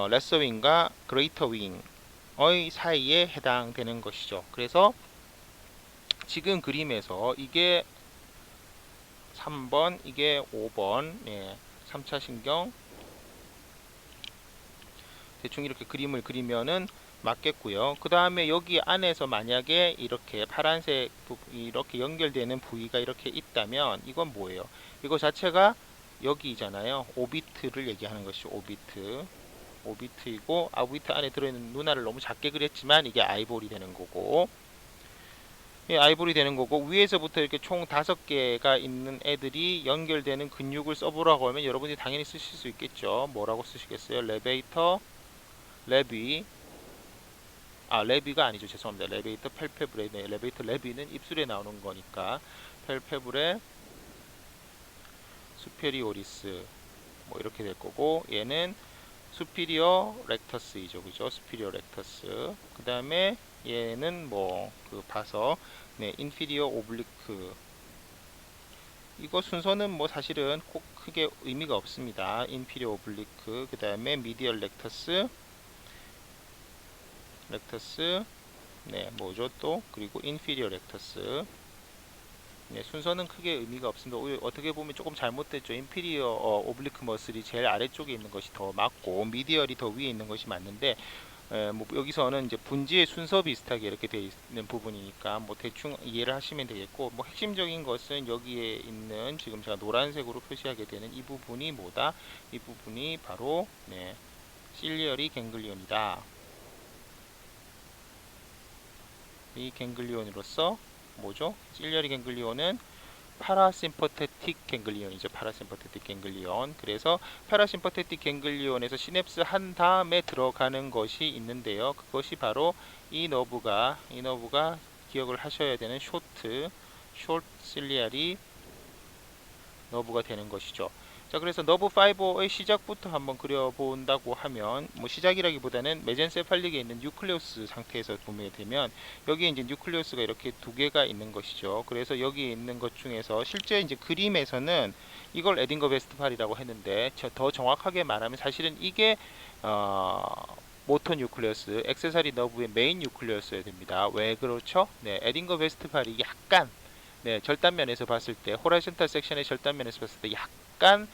레서 윙과 그레이터 윙의 사이에 해당되는 것이죠. 그래서 지금 그림에서 이게 3번, 이게 5번, 예, 3차 신경 대충 이렇게 그림을 그리면은 맞겠고요. 그 다음에 여기 안에서 만약에 이렇게 파란색 이렇게 연결되는 부위가 이렇게 있다면 이건 뭐예요? 이거 자체가 여기잖아요. 오비트를 얘기하는 것이 오비트. 오비트이고, 오비트 안에 들어있는 누나를 너무 작게 그렸지만 이게 아이볼이 되는 거고, 예, 아이볼이 되는 거고, 위에서부터 이렇게 총 5개가 있는 애들이 연결되는 근육을 써보라고 하면 여러분이 당연히 쓰실 수 있겠죠. 뭐라고 쓰시겠어요? 레베이터, 레비, 레비가 아니죠. 죄송합니다. 레베이터 펠페브레, 네, 레베이터 레비는 입술에 나오는 거니까 펠페브레 수페리오리스 뭐 이렇게 될 거고, 얘는 수피리어 렉터스이죠. 그죠? 수피리어 렉터스. 그 다음에 얘는 뭐 그 봐서 네, 인피리어 오블리크. 이거 순서는 뭐 사실은 꼭 크게 의미가 없습니다. 인피리어 오블리크. 그 다음에 미디얼 렉터스. 네, 뭐죠 또? 그리고 인피리어 렉터스. 네, 순서는 크게 의미가 없습니다. 어떻게 보면 조금 잘못됐죠. 인피리어 오블리크 머슬이 제일 아래쪽에 있는 것이 더 맞고, 미디얼이 더 위에 있는 것이 맞는데, 뭐 여기서는 이제 분지의 순서 비슷하게 이렇게 되어 있는 부분이니까 뭐 대충 이해를 하시면 되겠고, 뭐 핵심적인 것은 여기에 있는 지금 제가 노란색으로 표시하게 되는 이 부분이 뭐다? 이 부분이 바로 네, 실리어리 갱글리온이다. 이 갱글리온으로서 뭐죠? 실리어리 갱글리온은 파라심퍼테틱 갱글리온이죠. 파라심퍼테틱 갱글리온. 그래서 파라심퍼테틱 갱글리온에서 시냅스 한 다음에 들어가는 것이 있는데요. 그것이 바로 이 너브가 기억을 하셔야 되는 숏 실리아리 너브가 되는 것이죠. 자, 그래서 너브 파이버의 시작부터 한번 그려본다고 하면, 뭐 시작이라기보다는 메젠세팔릭에 있는 뉴클레우스 상태에서 보게 되면, 여기에 이제 뉴클레우스가 이렇게 두 개가 있는 것이죠. 그래서 여기에 있는 것 중에서 실제 이제 그림에서는 이걸 에딩거 베스트팔이라고 했는데, 더 정확하게 말하면 사실은 이게 모터 뉴클레우스, 액세서리 너브의 메인 뉴클레우스여야 됩니다. 왜 그렇죠? 네, 에딩거 베스트팔이 약간 네, 절단면에서 봤을 때, 호라이즌탈 섹션의 절단면에서 봤을 때 약간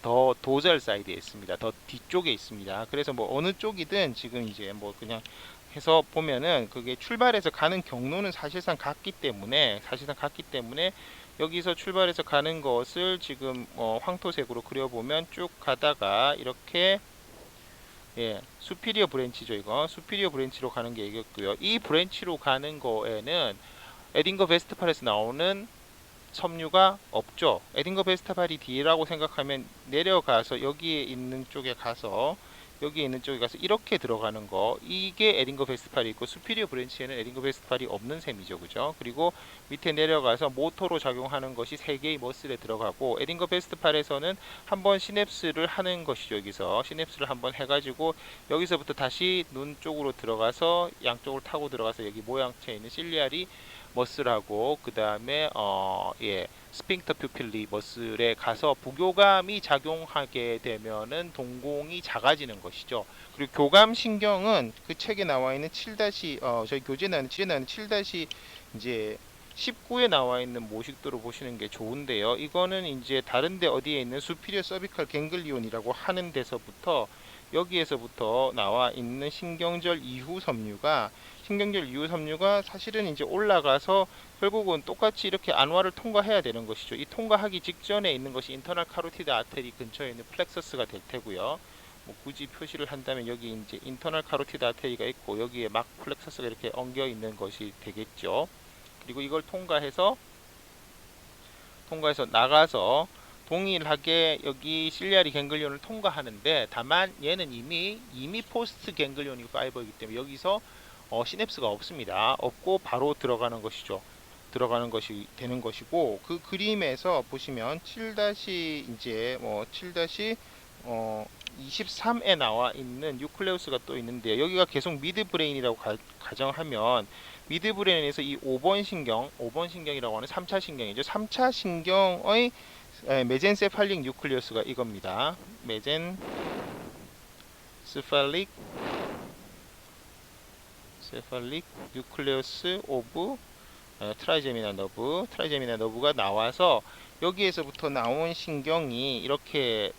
더 도절 사이드에 있습니다. 더 뒤쪽에 있습니다. 그래서 뭐 어느 쪽이든 지금 이제 뭐 그냥 해서 보면은 그게 출발해서 가는 경로는 사실상 같기 때문에 여기서 출발해서 가는 것을 지금 황토색으로 그려보면 쭉 가다가 이렇게 예, 수피리어 브랜치죠. 이거 수피리어 브랜치로 가는 게 이겼고요. 이 브랜치로 가는 거에는 에딩거 베스트팔에서 나오는 섬유가 없죠. 에딩거 베스트팔이 D라고 생각하면 내려가서 여기에 있는 쪽에 가서 이렇게 들어가는 거, 이게 에딩거 베스트팔이 있고, 수피리어 브랜치에는 에딩거 베스트팔이 없는 셈이죠. 그죠? 그리고 밑에 내려가서 모터로 작용하는 것이 3개의 머슬에 들어가고, 에딩거 베스트팔에서는 한번 시냅스를 하는 것이죠. 여기서 시냅스를 한번 해가지고 여기서부터 다시 눈 쪽으로 들어가서 양쪽을 타고 들어가서 여기 모양체에 있는 실리아리 머슬하고, 그 다음에 스핑터 퓨필리 머슬에 가서 부교감이 작용하게 되면은 동공이 작아지는 것이죠. 그리고 교감 신경은 그 책에 나와 있는 7- 저희 교재에 나와 있는 7- 이제 19에 나와 있는 모식도로 보시는 게 좋은데요. 이거는 이제 다른데 어디에 있는 수피리어 서비컬 갱글리온이라고 하는 데서부터 여기에서부터 나와 있는 신경절 이후 섬유가 사실은 이제 올라가서 결국은 똑같이 이렇게 안화를 통과해야 되는 것이죠. 이 통과하기 직전에 있는 것이 인터널 카로티드 아테리 근처에 있는 플렉서스가 될 테고요. 뭐 굳이 표시를 한다면 여기 이제 인터널 카로티드 아테리가 있고 여기에 막 플렉서스가 이렇게 엉겨 있는 것이 되겠죠. 그리고 이걸 통과해서 나가서 동일하게 여기 실리아리 갱글리온을 통과하는데, 다만 얘는 이미 포스트 갱글리오닉 파이버이기 때문에 여기서 시냅스가 없습니다. 없고 바로 들어가는 것이죠. 들어가는 것이 되는 것이고, 그 그림에서 보시면 7- 이제 뭐 7- 23에 나와 있는 뉴클레우스가 또 있는데요. 여기가 계속 미드브레인이라고 가정하면 미드브레인에서 이 5번 신경이라고 하는 3차 신경이죠. 3차 신경의 메젠세팔릭 뉴클리우스가 이겁니다. 메젠세팔릭 뉴클리우스 오브 트라이제미널 너브가 나와서 여기에서부터 나온 신경이 이렇게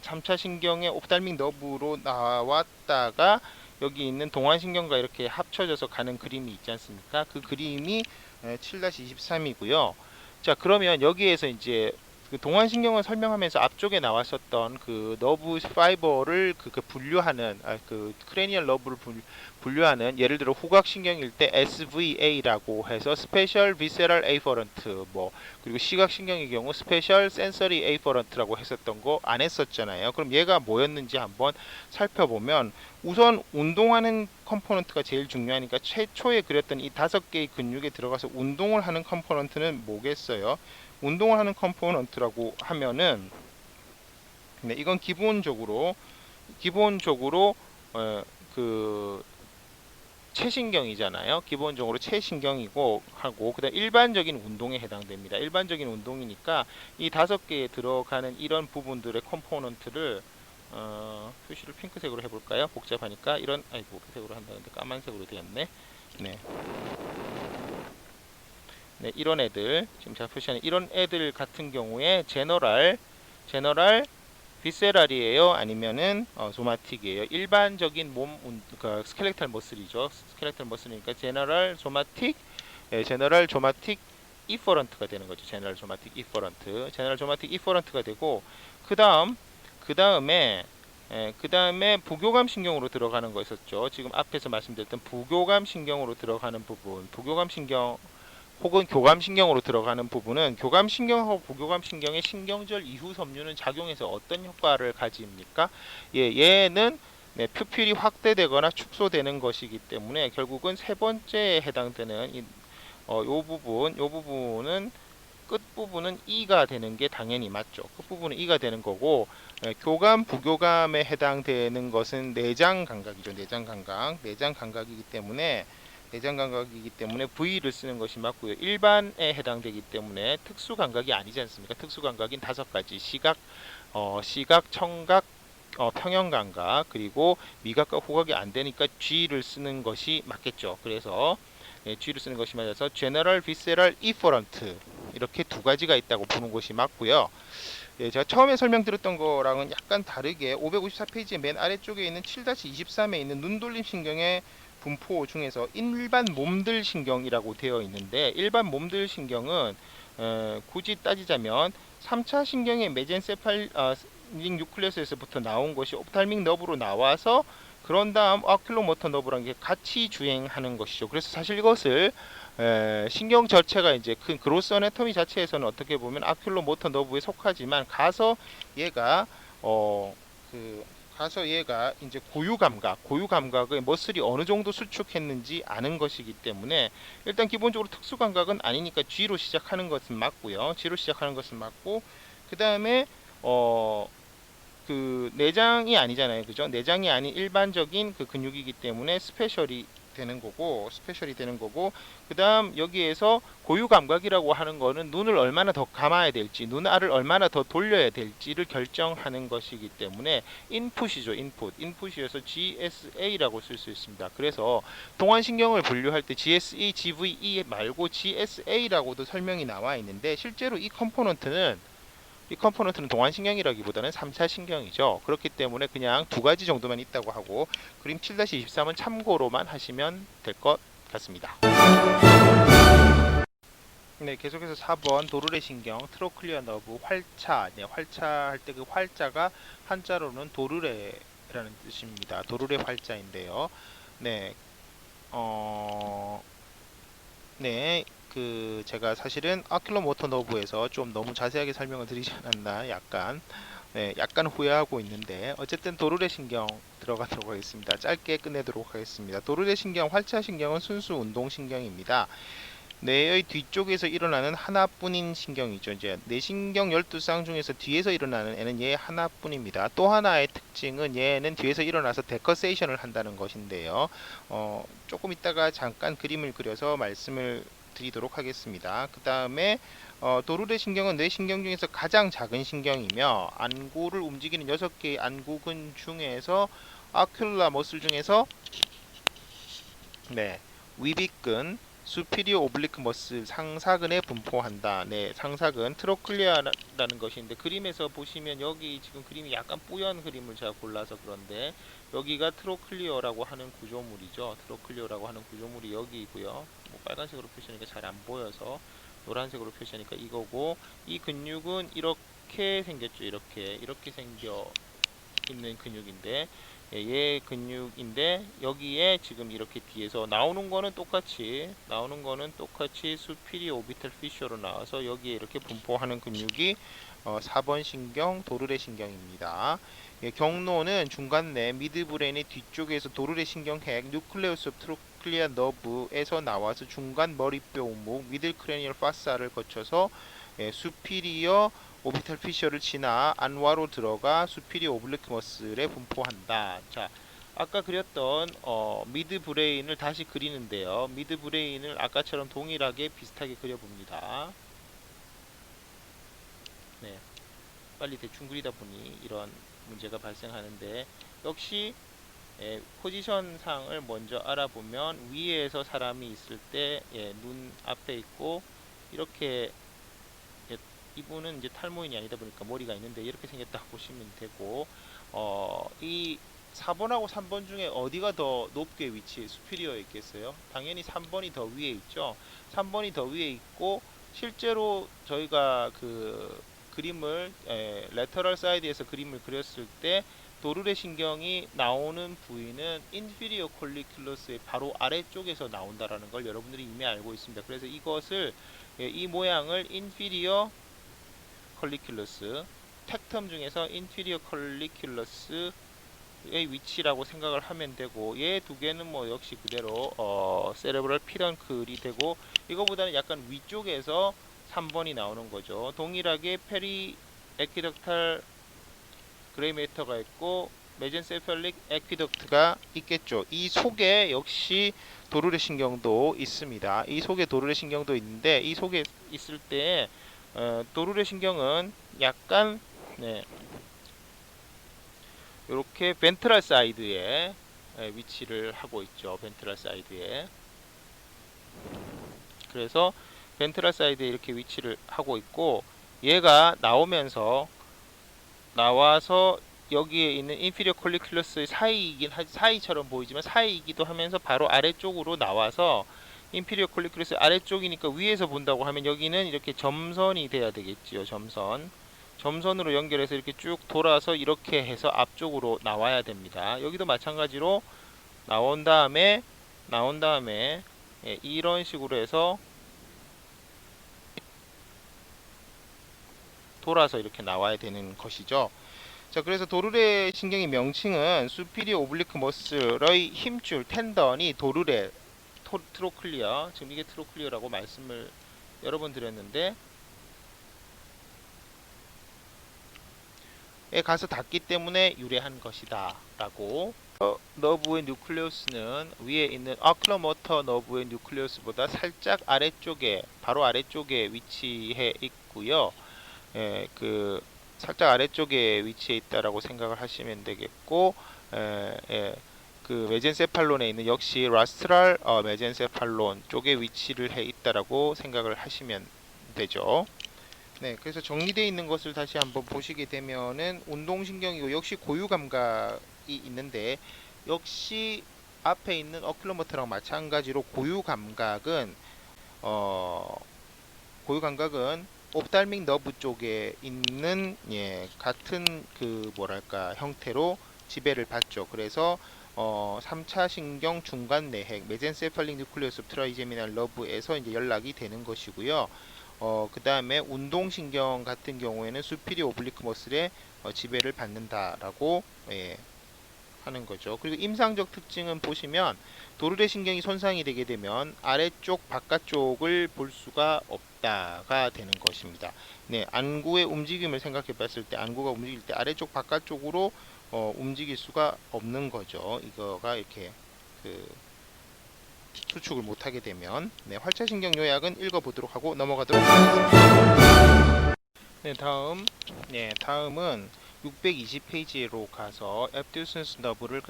3차 신경의 옵탈믹 너브로 나왔다가 여기 있는 동안신경과 이렇게 합쳐져서 가는 그림이 있지 않습니까? 그 그림이 7-23이고요. 자, 그러면 여기에서 이제 그 동안신경을 설명하면서 앞쪽에 나왔었던 그 너브 파이버를 분류하는 그 크레니얼 너브를 분류하는, 예를 들어 후각신경일 때 SVA라고 해서 스페셜 비세럴 에이퍼런트, 뭐 그리고 시각신경의 경우 스페셜 센서리 에이퍼런트라고 했었던 거 안 했었잖아요. 그럼 얘가 뭐였는지 한번 살펴보면, 우선 운동하는 컴포넌트가 제일 중요하니까 최초에 그렸던 이 5개의 근육에 들어가서 운동을 하는 컴포넌트는 뭐겠어요? 운동을 하는 컴포넌트라고 하면은, 네, 이건 기본적으로 그 체신경이잖아요. 기본적으로 체신경이고 하고, 그다음 일반적인 운동에 해당됩니다. 일반적인 운동이니까 이 5개에 들어가는 이런 부분들의 컴포넌트를 표시를 핑크색으로 해볼까요? 복잡하니까 핑크색으로 한다는데 까만색으로 되었네. 네. 네, 이런 애들, 지금 제가 표시하는 이런 애들 같은 경우에 제너럴 비세랄이에요, 아니면은 소마틱이에요. 일반적인 그 스켈레탈 머슬이죠. 스켈레탈 머슬이니까 제너럴 소마틱 이퍼런트가 되는 거죠. 제너럴 소마틱 이퍼런트가 되고, 그 다음에 부교감 신경으로 들어가는 거 있었죠. 지금 앞에서 말씀드렸던 부교감 신경으로 들어가는 부분, 부교감 신경 혹은 교감신경으로 들어가는 부분은, 교감신경하고 부교감신경의 신경절 이후 섬유는 작용해서 어떤 효과를 가집니까? 얘는 퓨필이 확대되거나 축소되는 것이기 때문에 결국은 세 번째에 해당되는 요 부분은 끝부분은 E가 되는 게 당연히 맞죠. 끝부분은 E가 되는 거고, 교감, 부교감에 해당되는 것은 내장 감각이죠. 내장 감각이기 때문에 V를 쓰는 것이 맞고요. 일반에 해당되기 때문에 특수 감각이 아니지 않습니까? 특수 감각인 5가지, 시각, 청각, 평형 감각, 그리고 미각과 후각이 안 되니까 G를 쓰는 것이 맞겠죠. 그래서 G를 쓰는 것이 맞아서 General Visceral Efferent, 이렇게 2가지가 있다고 보는 것이 맞고요. 제가 처음에 설명드렸던 거랑은 약간 다르게 554페이지의 맨 아래쪽에 있는 7-23에 있는 눈돌림 신경의 분포 중에서 일반 몸들 신경이라고 되어 있는데, 일반 몸들 신경은 굳이 따지자면 3차 신경의 메젠세팔릭 뉴클레스에서부터 나온 것이 옵탈믹 너브로 나와서 그런 다음 아큘로모터 너브라는 게 같이 주행하는 것이죠. 그래서 사실 이것을 신경 자체가 이제 큰 그로스 어네토미 자체에서는 어떻게 보면 아큘로모터 너브에 속하지만 가서 얘가 이제 고유 감각의 머슬이 어느 정도 수축했는지 아는 것이기 때문에, 일단 기본적으로 특수 감각은 아니니까 G로 시작하는 것은 맞고요. 그 다음에 그 내장이 아니잖아요, 그죠? 내장이 아닌 일반적인 그 근육이기 때문에 스페셜이 되는 거고, 그 다음 여기에서 고유 감각이라고 하는 거는 눈을 얼마나 더 감아야 될지, 눈알을 얼마나 더 돌려야 될지를 결정하는 것이기 때문에 인풋이죠. 인풋이어서 GSA라고 쓸 수 있습니다. 그래서 동안신경을 분류할 때 GSE, GVE 말고 GSA라고도 설명이 나와 있는데, 실제로 이 컴포넌트는 이 컴포넌트는 동안신경이라기보다는 3차 신경이죠. 그렇기 때문에 그냥 두 가지 정도만 있다고 하고 그림 7-23은 참고로만 하시면 될 것 같습니다. 네, 계속해서 4번 도르래 신경, 트로클리어 너브, 활차. 네, 활차 할 때 그 활자가 한자로는 도르래라는 뜻입니다. 도르래 활자인데요. 네, 어, 네, 제가 사실은 아킬로모터 너브에서 좀 너무 자세하게 설명을 드리지 않았나 약간 후회하고 있는데 어쨌든 도르래 신경 들어가도록 하겠습니다. 짧게 끝내도록 하겠습니다. 도르래 신경, 활차 신경은 순수 운동 신경입니다. 뇌의 뒤쪽에서 일어나는 하나뿐인 신경이죠. 이제 뇌신경 12쌍 중에서 뒤에서 일어나는 애는 얘 하나뿐입니다. 또 하나의 특징은 얘는 뒤에서 일어나서 데커세이션을 한다는 것인데요. 조금 이따가 잠깐 그림을 그려서 말씀을 드리도록 하겠습니다. 그 다음에 도르래 신경은 뇌신경 중에서 가장 작은 신경이며 안구를 움직이는 6개의 안구근 중에서 아큘라 머슬 중에서 네, 위비근 수피리오 오블리크 머슬 상사근에 분포한다. 네, 상사근 트로클리아라는 것인데 그림에서 보시면 여기 지금 그림이 약간 뿌연 그림을 제가 골라서 그런데 여기가 트로클리어라고 하는 구조물이죠. 트로클리어라고 하는 구조물이 여기고요. 뭐 빨간색으로 표시하니까 잘 안 보여서 노란색으로 표시하니까 이거고 이 근육은 이렇게 생겼죠. 이렇게 생겨 있는 근육인데 얘 근육인데 여기에 지금 이렇게 뒤에서 나오는 거는 똑같이 수피리오 오비탈 피셔로 나와서 여기에 이렇게 분포하는 근육이 4번 신경 도르래 신경입니다. 경로는 중간내 미드브레인의 뒤쪽에서 도르래 신경핵 뉴클레우스 오브 트로클리아 너브에서 나와서 중간 머리뼈 우묵 미들 크레니얼 파사를 거쳐서 수피리어 오비탈 피셔를 지나 안와로 들어가 수피리어 오블리크 머슬에 분포한다. 자, 아까 그렸던 미드 브레인을 다시 그리는데요. 미드 브레인을 아까처럼 동일하게 비슷하게 그려봅니다. 네, 빨리 대충 그리다 보니 이런 문제가 발생하는데 역시 포지션상을 먼저 알아보면 위에서 사람이 있을 때 눈 앞에 있고 이렇게 이분은 이제 탈모인이 아니다 보니까 머리가 있는데 이렇게 생겼다고 보시면 되고 이 4번하고 3번 중에 어디가 더 높게 위치해 수피리어에 있겠어요? 당연히 3번이 더 위에 있죠. 3번이 더 위에 있고 실제로 저희가 그 그림을 레터럴 사이드에서 그림을 그렸을 때 도르래 신경이 나오는 부위는 인피리어 콜리큘러스의 바로 아래쪽에서 나온다라는 걸 여러분들이 이미 알고 있습니다. 그래서 이것을 이 모양을 인피리어 컬리큘러스 텍텀 중에서 인피리어 컬리큘러스의 위치라고 생각을 하면 되고 얘 두 개는 뭐 역시 그대로 세레브럴 피런클이 되고 이거보다는 약간 위쪽에서 3번이 나오는 거죠. 동일하게 페리 에퀴덕탈 그레이메이터가 있고 메젠세팔릭 에퀴덕트가 있겠죠. 이 속에 역시 도르래 신경도 있습니다. 이 속에 도르래 신경도 있는데 이 속에 있을 때 도르래 신경은 약간 이렇게 벤트럴 사이드에 위치를 하고 있죠. 벤트럴 사이드에. 그래서 벤트럴 사이드에 이렇게 위치를 하고 있고 얘가 나와서 여기에 있는 인피리어 콜리큘러스의 사이처럼 보이지만 사이이기도 하면서 바로 아래쪽으로 나와서 인피리어 콜리큘러스 아래쪽이니까 위에서 본다고 하면 여기는 이렇게 점선이 돼야 되겠지요. 점선으로 연결해서 이렇게 쭉 돌아서 이렇게 해서 앞쪽으로 나와야 됩니다. 여기도 마찬가지로 나온 다음에 이런 식으로 해서 돌아서 이렇게 나와야 되는 것이죠. 자, 그래서 도르래 신경의 명칭은 수피리어 오블리크 머슬의 힘줄 텐던이 도르래 트로클리어, 지금 이게 트로클리어라고 말씀을 여러 번 드렸는데 에 가서 닿기 때문에 유래한 것이다 라고. 너브의 뉴클레우스는 위에 있는 어클러모터 너브의 뉴클레우스보다 살짝 아래쪽에 바로 아래쪽에 위치해 있고요. 살짝 아래쪽에 위치해 있다라고 생각을 하시면 되겠고 그 메젠세팔론에 있는 역시 라스트랄 메젠세팔론 쪽에 위치를 해 있다라고 생각을 하시면 되죠. 네, 그래서 정리되어 있는 것을 다시 한번 보시게 되면은 운동신경이고 역시 고유 감각이 있는데 역시 앞에 있는 어큘러머트랑 마찬가지로 어, 고유 감각은 옵탈믹 너브 쪽에 있는 같은 그 뭐랄까 형태로 지배를 받죠. 그래서 3차 신경 중간 내핵 메젠세팔릭 뉴클리어스 트라이제미널 러브에서 이제 연락이 되는 것이고요. 그 다음에 운동신경 같은 경우에는 수피리어 오블리크 머슬의 지배를 받는다라고 하는 거죠. 그리고 임상적 특징은 보시면 도르래 신경이 손상이 되게 되면 아래쪽 바깥쪽을 볼 수가 없다가 되는 것입니다. 네, 안구의 움직임을 생각해 봤을 때 안구가 움직일 때 아래쪽 바깥쪽으로 움직일 수가 없는 거죠. 이거가 이렇게 그 수축을 못하게 되면 네, 활차신경 요약은 읽어보도록 하고 넘어가도록 하겠습니다. 다음은 620페이지로 가서 앱듀슨스 너브를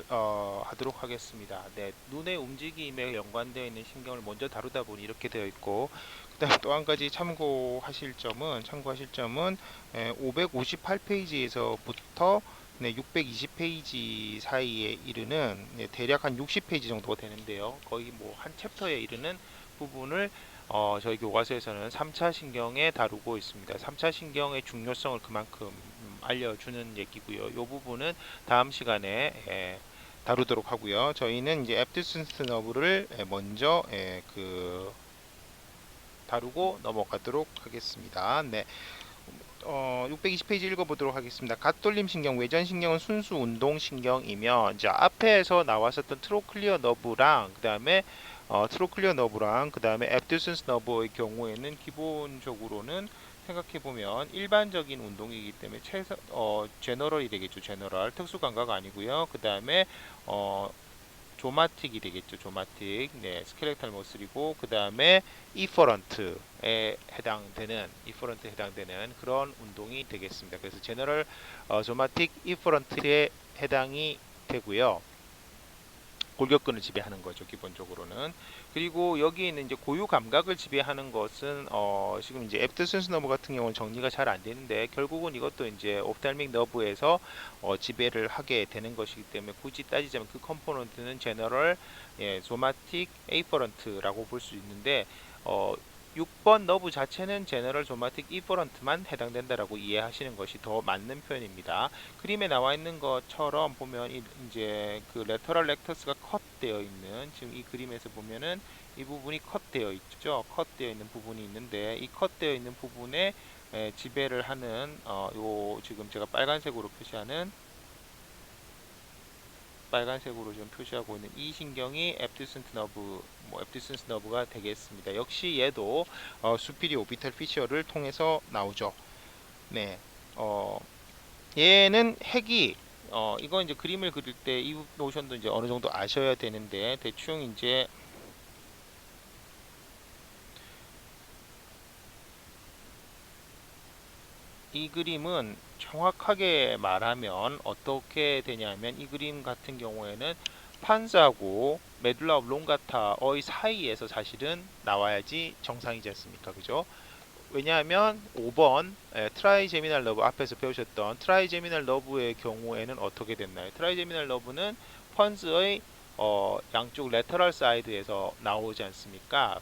하도록 하겠습니다. 네, 눈의 움직임에 연관되어 있는 신경을 먼저 다루다 보니 이렇게 되어 있고, 그다음 또 한 가지 참고하실 점은 558페이지에서부터 620페이지 사이에 이르는 대략 한 60페이지 정도가 되는데요. 거의 뭐 한 챕터에 이르는 부분을 저희 교과서에서는 3차 신경에 다루고 있습니다. 3차 신경의 중요성을 그만큼 알려주는 얘기고요. 이 부분은 다음 시간에 다루도록 하고요. 저희는 이제 앱듀슨스 너브를 먼저 다루고 넘어가도록 하겠습니다. 네. 620페이지 읽어보도록 하겠습니다. 갓돌림 신경, 외전 신경은 순수 운동 신경이며 이제 앞에서 나왔었던 트로클리어 너브랑 그다음에 앱듀슨스 너브의 경우에는 기본적으로는 생각해 보면 일반적인 운동이기 때문에 제너럴이 되겠죠. 제너럴 특수 감각 아니고요. 그다음에 조마틱이 되겠죠. 조마틱. 네, 스켈레탈 머슬이고 그다음에 이퍼런트에 해당되는 그런 운동이 되겠습니다. 그래서 제너럴 조마틱 이퍼런트에 해당이 되고요. 골격근을 지배하는 거죠, 기본적으로는. 그리고 여기 있는 이제 고유 감각을 지배하는 것은 지금 이제 앱드슨스 너브 같은 경우는 정리가 잘 안 되는데 결국은 이것도 이제 옵탈믹 너브에서 지배를 하게 되는 것이기 때문에 굳이 따지자면 그 컴포넌트는 제너럴 소마틱 에이퍼런트라고 볼 수 있는데 6번 너브 자체는 제너럴 소마틱 이퍼런트만 해당된다라고 이해하시는 것이 더 맞는 표현입니다. 그림에 나와 있는 것처럼 보면 이제 그 레터럴 렉터스가 컷되어 있는 지금 이 그림에서 보면은 이 부분이 컷되어 있죠. 컷되어 있는 부분이 있는데 이 컷되어 있는 부분에 지배를 하는 요 지금 제가 빨간색으로 지금 표시하고 있는 이 신경이 앱듀슨스 너브가 되겠습니다. 역시 얘도 수피리 오비탈 피셔를 통해서 나오죠. 네, 얘는 핵이 이거 이제 그림을 그릴 때 이 노션도 이제 어느 정도 아셔야 되는데 대충 이제 이 그림은 정확하게 말하면 어떻게 되냐면 이 그림 같은 경우에는 판스하고 메둘라 오블롱가타의 사이에서 사실은 나와야지 정상이지 않습니까? 그죠? 왜냐하면 5번 트라이제미널 러브 앞에서 배우셨던 트라이제미널 러브의 경우에는 어떻게 됐나요? 트라이제미널 러브는 펀스의 양쪽 레터럴 사이드에서 나오지 않습니까?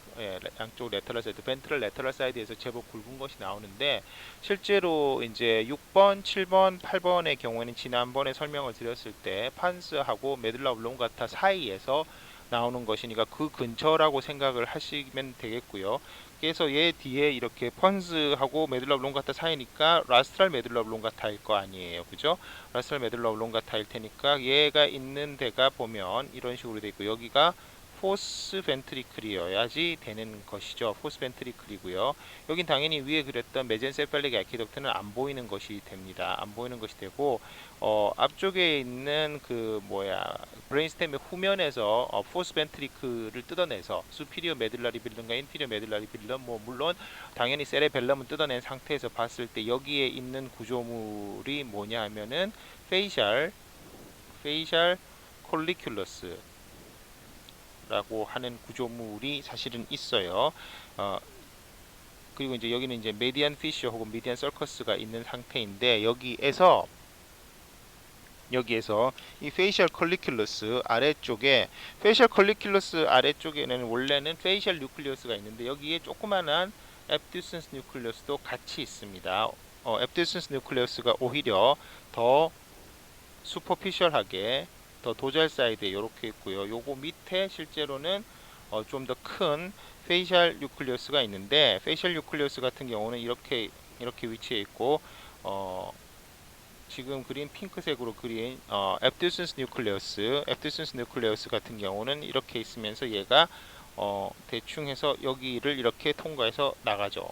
양쪽 레터럴 사이드, 벤트럴 레터럴 사이드에서 제법 굵은 것이 나오는데 실제로 이제 6번, 7번, 8번의 경우에는 지난번에 설명을 드렸을 때 판스하고 메둘라 오블롱가타 사이에서 나오는 것이니까 그 근처라고 생각을 하시면 되겠고요. 그래서 얘 뒤에 이렇게 펀스하고 메둘라 오블롱가타 사이니까 라스트랄 메둘라 오블롱가타일 거 아니에요, 그죠? 라스트랄 메둘라 오블롱가타일 테니까 얘가 있는 데가 보면 이런 식으로 돼 있고 여기가 포스 벤트리클이어야지 되는 것이죠. 포스 벤트리클이고요. 여긴 당연히 위에 그렸던 메젠세팔릭 아키덕트는 안 보이는 것이 됩니다. 안 보이는 것이 되고 앞쪽에 있는 브레인스템의 후면에서 포스 벤트리클을 뜯어내서 수피리어 메듈라리 빌름과 인피리어 메듈라리 빌름 물론 당연히 세레벨럼은 뜯어낸 상태에서 봤을 때 여기에 있는 구조물이 뭐냐 하면은 페이셜 콜리큘러스 라고 하는 구조물이 사실은 있어요. 그리고 이제 여기는 이제 메디안 피셔 혹은 메디안 서커스가 있는 상태인데 여기에서 이 페이셜 컬리큘러스 아래쪽에 페이셜 컬리큘러스 아래쪽에는 원래는 페이셜 뉴클리어스가 있는데 여기에 조그만한 앱듀센스 뉴클리어스도 같이 있습니다. 앱듀센스 뉴클리어스가 오히려 더 슈퍼피셜하게 더 도잘 사이드에 이렇게 있고요. 요거 밑에 실제로는 좀 더 큰 페이셜 뉴클리어스가 있는데 페이셜 뉴클리어스 같은 경우는 이렇게 위치해 있고 지금 그린 핑크색으로 그린 앱듀센스 뉴클리어스 같은 경우는 이렇게 있으면서 얘가 대충 해서 여기를 이렇게 통과해서 나가죠.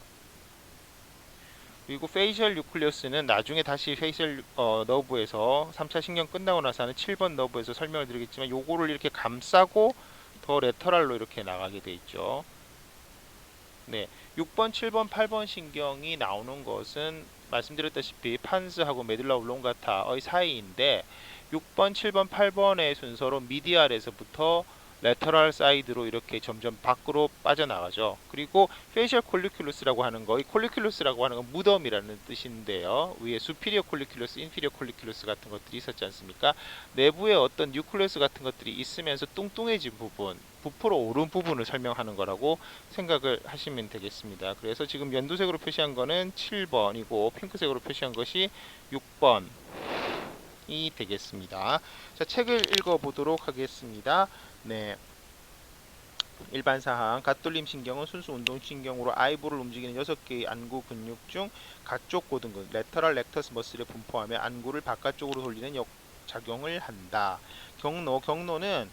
그리고 페이셜 뉴클리어스는 나중에 다시 페이셜 너브에서 3차 신경 끝나고 나서 하는 7번 너브에서 설명을 드리겠지만 요거를 이렇게 감싸고 더 레터럴로 이렇게 나가게 돼 있죠. 네, 6번, 7번, 8번 신경이 나오는 것은 말씀드렸다시피 판스하고 메듈라 오블롱가타의 사이인데 6번, 7번, 8번의 순서로 미디알에서부터 레터럴 사이드로 이렇게 점점 밖으로 빠져나가죠. 그리고 페이셜 콜리큘러스라고 하는 거, 이 콜리큘러스라고 하는 건 무덤이라는 뜻인데요. 위에 수피리어 콜리큘러스, 인피리어 콜리큘러스 같은 것들이 있었지 않습니까? 내부에 어떤 뉴클레우스 같은 것들이 있으면서 뚱뚱해진 부분, 부풀어 오른 부분을 설명하는 거라고 생각을 하시면 되겠습니다. 그래서 지금 연두색으로 표시한 거는 7번이고 핑크색으로 표시한 것이 6번이 되겠습니다. 자, 책을 읽어보도록 하겠습니다. 네. 일반 사항, 갓돌림 신경은 순수 운동 신경으로 아이볼을 움직이는 6개의 안구 근육 중 가쪽 고등근, 레터럴 렉터스 머슬에 분포하며 안구를 바깥쪽으로 돌리는 작용을 한다. 경로는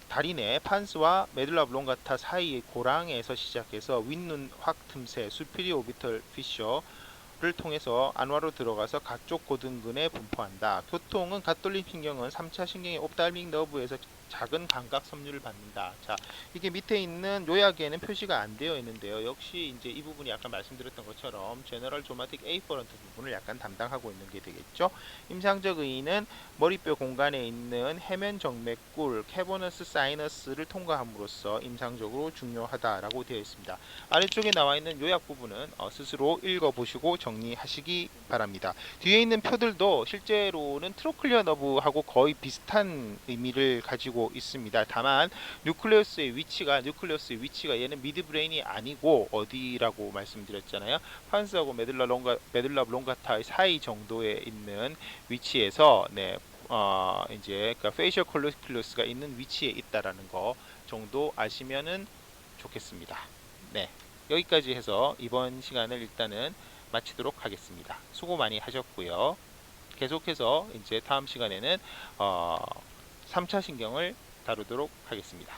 다리 내 판스와 메듈라 오블롱가타 사이의 고랑에서 시작해서 윗눈 확 틈새, 수피리어 오비털 피셔를 통해서 안화로 들어가서 가쪽 고등근에 분포한다. 교통은 갓돌림 신경은 3차 신경의 옵탈믹 너브에서 작은 감각 섬유를 받는다. 자, 이게 밑에 있는 요약에는 표시가 안 되어 있는데요. 역시 이제 이 부분이 아까 말씀드렸던 것처럼 제너럴 조마틱 에이퍼런트 부분을 약간 담당하고 있는 게 되겠죠. 임상적 의의는 머리뼈 공간에 있는 해면 정맥골, 캐버너스 사이너스를 통과함으로써 임상적으로 중요하다라고 되어 있습니다. 아래쪽에 나와 있는 요약 부분은 스스로 읽어보시고 정리하시기 바랍니다. 뒤에 있는 표들도 실제로는 트로클리어 너브하고 거의 비슷한 의미를 가지고 있습니다. 다만 뉴클레우스의 위치가 얘는 미드브레인이 아니고 어디라고 말씀드렸잖아요. 판스하고 메듈라 오블롱가타의 사이 정도에 있는 위치에서 이제 그러니까 페이셜 콜리큘러스가 있는 위치에 있다라는 거 정도 아시면은 좋겠습니다. 네, 여기까지 해서 이번 시간을 일단은 마치도록 하겠습니다. 수고 많이 하셨고요. 계속해서 이제 다음 시간에는 3차 신경을 다루도록 하겠습니다.